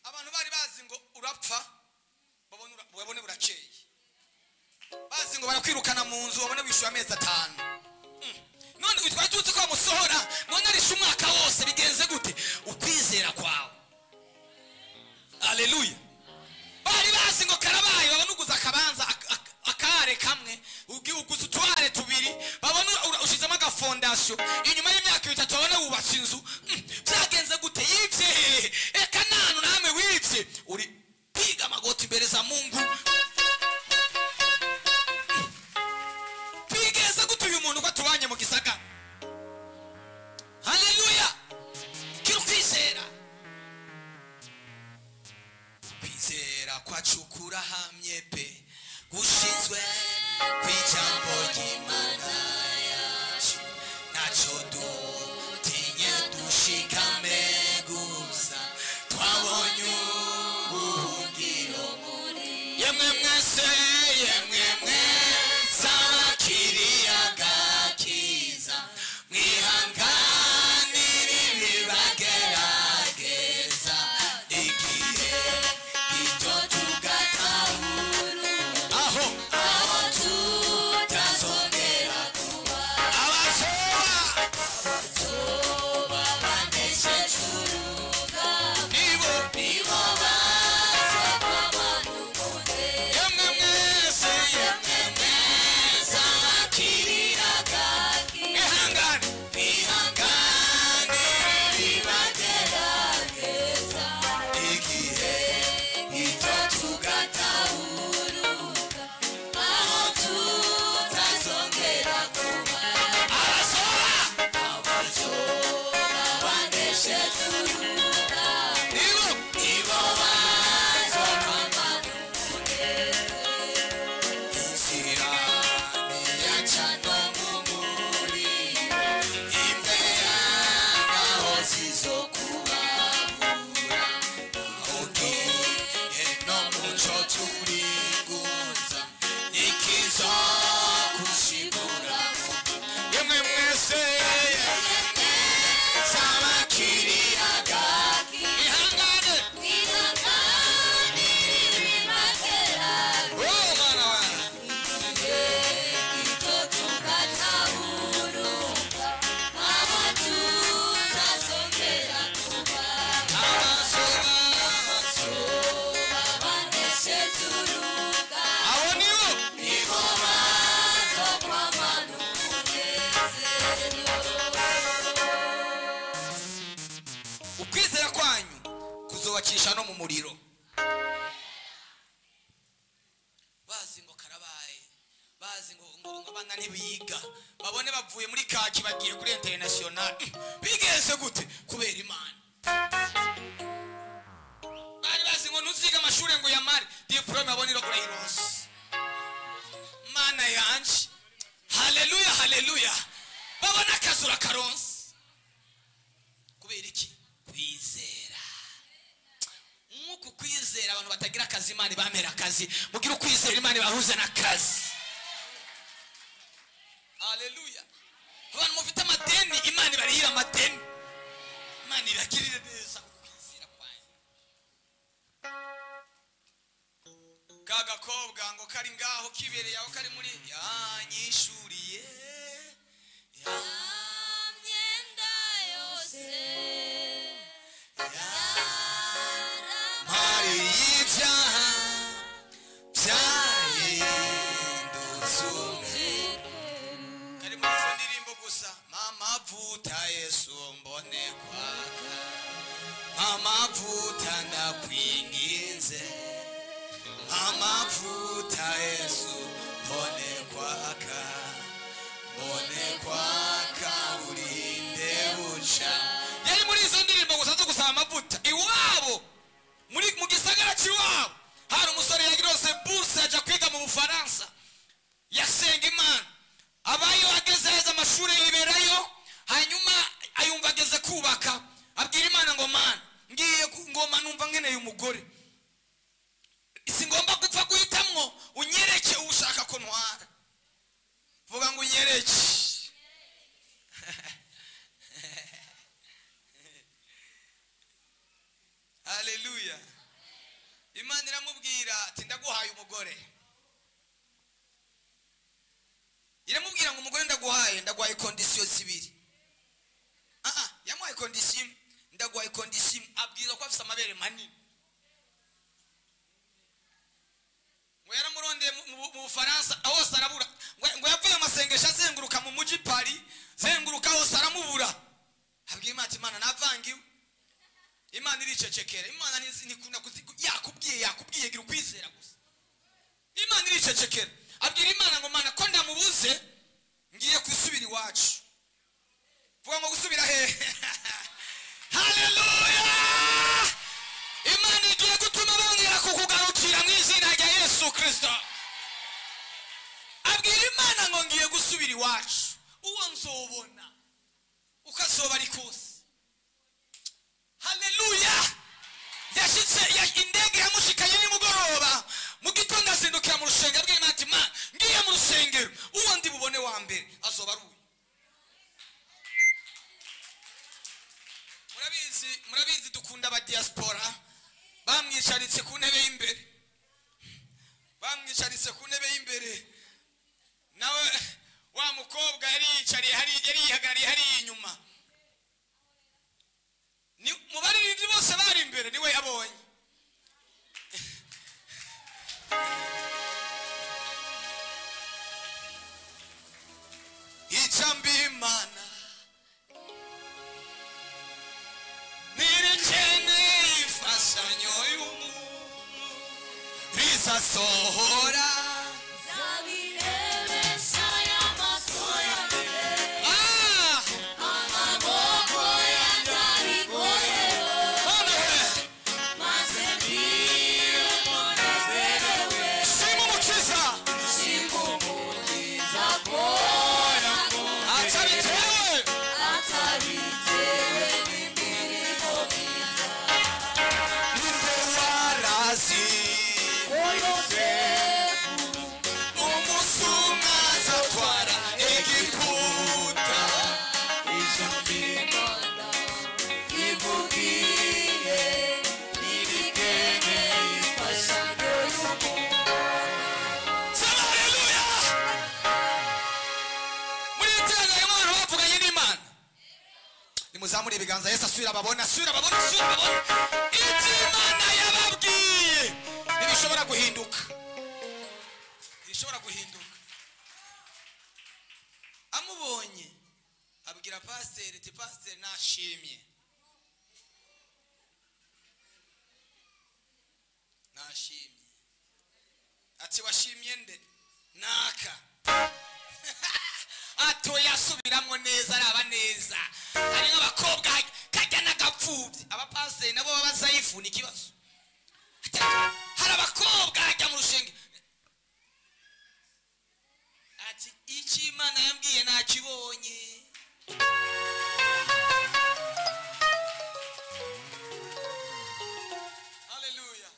Abantu bari bazi ngo urapfa babone burakeye, bazi ngo barakwirukana mu nzu babone wishyura amezi 5. None twari tuzi ko bamusohora, none arisha umwaka wose. Bigenze gute? Ukwizera kwawe. Haleluya. Bari bazi ngo karabaye babone uguza akabanza akare kamwe, uguza utware tubiri, babone ushizemo agafondasiyo, inyuma y'imyaka 3 babone wubatse inzu. Byagenze gute? Yibye. Eka nanu namwe wibye uri piga amagoti imbere za Mungu. Bigeze gute uyu muntu ko tubanye mu gisagara? Haleluya. Kiro kwizera. Kwizera kwacukura hamye pe gushinzwe kw'ijambo ry'Imana yacu, naco dutinye dushikame gusa twabonye ubuhungiro muri. Yemwe mwese abakiriye agakiza, mwihanganire ibibagerageza, igihe gito tugatahura aho tutazongera kuba abazoba banesheje urugamba, nibo bazokwama n'umunezero. Yemwe mwese abakiriye agakiza, mwihangane ibibagerageza, igihe gito tugatahura aho tutazongera kuba abazoba banesheje urugamba, nibo bazokwama n'umunezero. Inzira niyaca no mu muriro, imbeya naho zizokubabura, ugiye no muco turigunza nikizokushigura. Yemwe mwese abakiriye agakiza, mwihangane ibibagerageza, oh Mana wanjye, gito tugatahura aho tutazongera kuba abazoba banesheje urugamba, abo nibo bazokwama n'umunezero. Ukwizera kwanyu kuzobacisha no mu muriro. Bazi ngo karabaye, bazi ngo abana ntibiga, babone bavuye muri kaki bagiye kuri international. Bigeze gute? Kubera Imana. Bari bazi ngo nuziga amashuri ngo yamare diplome aboniro kuri irose. Mana yanje. Haleluya, haleluya. Babona akazura karonse. Kubera iki? Kwizera. Nk'uko kwizera abantu batagira akazi Imana bamera akazi, mugira ukwizera Imana bahuze n'akazi. Haleluya. abantu mufite amadeni imana ibarihira amadeni, imana ibagirire neza ukwizera kwanyu. ka gakobwa ngo kari ngaho kibereye aho kari muri yanyishuriye ya myenda yose mari y'ibyaha byahindutse kari muri izo ndirimbo gusa. Mamavuta Yesu mbone kwaka, mamavuta ndakwinginze, amavuta Yesu mbone kwaka, mbone kwaka urinde buca. Yari muri izo ndirimbo gusa zo gusaba amavuta. Iwabo mu gisagara cy'iwabo hari umusore yagirose buruse aja kwiga mu Bufaransa, yasenga Imana abayo ageze heza amashuri yiberayo, hanyuma ayumva ageze kubaka, abwira Imana ngo Mana ngiye ngoma numva nkeneye umugore, singomba gupfa guhitamwo, unyereke ushaka ko ntwara. Vuga ngo unyereke. Haleluya. Imana iramubwira ati ndaguhaye umugore. Iramubwira ngo umugore ndaguhaye condition zibiri. Yamuhaye condition, ndaguhaye condition, abwira ko afite amabere manini. Ngo yaramurondeye mu Bufaransa hose arabura, ngo yavuye amasengesho azenguruka mu muji Paris, zenguruka hose aramubura. Abwira Imana ati Imana navangiwe. Imana iricecekera. Imana nikunda yakubwiye gira ukwizera gusa. Imana iricecekera. Abwira Imana ngo Mana ko ndamubuze ngiye kusubira iwacu. Vuga ngo gusubira he. Haleluya. Imana igiye gutuma bongera kukugarukira mu izina rya Yesu Kristo. Abwira Imana ngo ngiye gusubira iwacu, uwo nzobona ukazoba ari kose. Haleluya. Yashitse indege yamushikanye nimugoroba, mu gitondo azindukira mu rusengero bw'Imana ati Mana ngiye mu rusengero, uwo ndi bubone wa mbere azoba ari uyu. Murabizi dukunda aba diaspora, bamwicaritse ku ntebe y'imbere, nawe wa mukobwa yari yihagarariye hari inyuma. Mu baririmbyi bose bari imbere niwe yabonye. Icambi Imana nirikene ifashanyo y'umuntu rizasohora zabirebesha y'amasoya amaboko yandarikorewe maze mbire munezerewe simumukiza kora atabitewe n'imirimo myiza ninde warazi umusumwaza atwara Egiputa ijambo Imana ivugiye nirigene ifashanyo y'umuntu. Haleluya. Muri itanga y'Imana bavuganye n'Imana, nimuzamure ibiganza. Yesu asubira ababona. Ibyo Imana yababwiye ntibishobora guhinduka. Amubonye abwira pasiteri ati pasiteri nashimye. Ati washimye nde? Naka. Ato yasubiramo neza, araba neza. Hari nk'abakobwa kajya n'agapfubyi, abapasiteri nabo babazayifu ni ikibazo. Hari abakobwa hajya mu rusenge ati icyo Imana yambwiye nakibonye. Haleluya.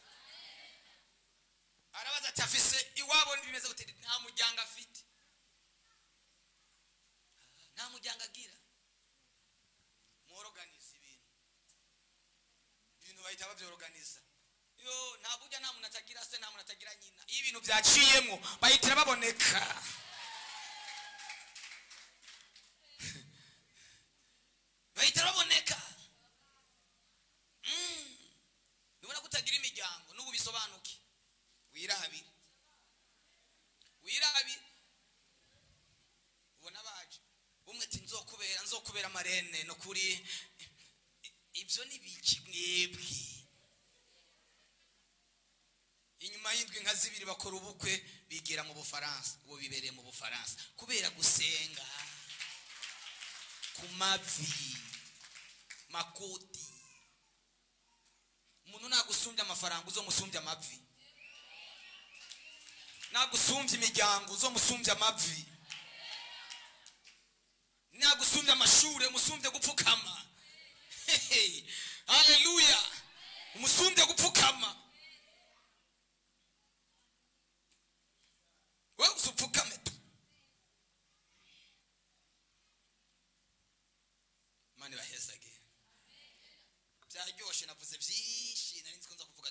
Arabaza ati afise iwabo bimeze gute? Nta muryango afite. muryango agira muorganize ibintu bahita babyorganiza. Yo nta burya nta muntu atagira se, nta muntu atagira nyina. Iyo ibintu byaciyemo bahitira baboneka. Bahitira baboneka. Nubona kutagira imiryango n'ubu bisobanuke. Wirabire ubona baje umwe ati nzokubera marene no kuri ibyo nibiki mwebwe. Inyuma y'indwi nka zibiri bakora ubukwe bigira mu Bufaransa. Ubu bibereye mu Bufaransa kubera gusenga ku mavi makoti. Umuntu nagusumbya amafaranga uzomusumbya amavi, nagusumbya imiryango uzomusumbya amavi, nagusumbya amashure umusumbye gupfukama. Haleluya, umusumbye gupfukama. Wewe usupfukame tu. Mani bahezage. Byaryoshe navuze byinshi nari nzi ko nza kuvuga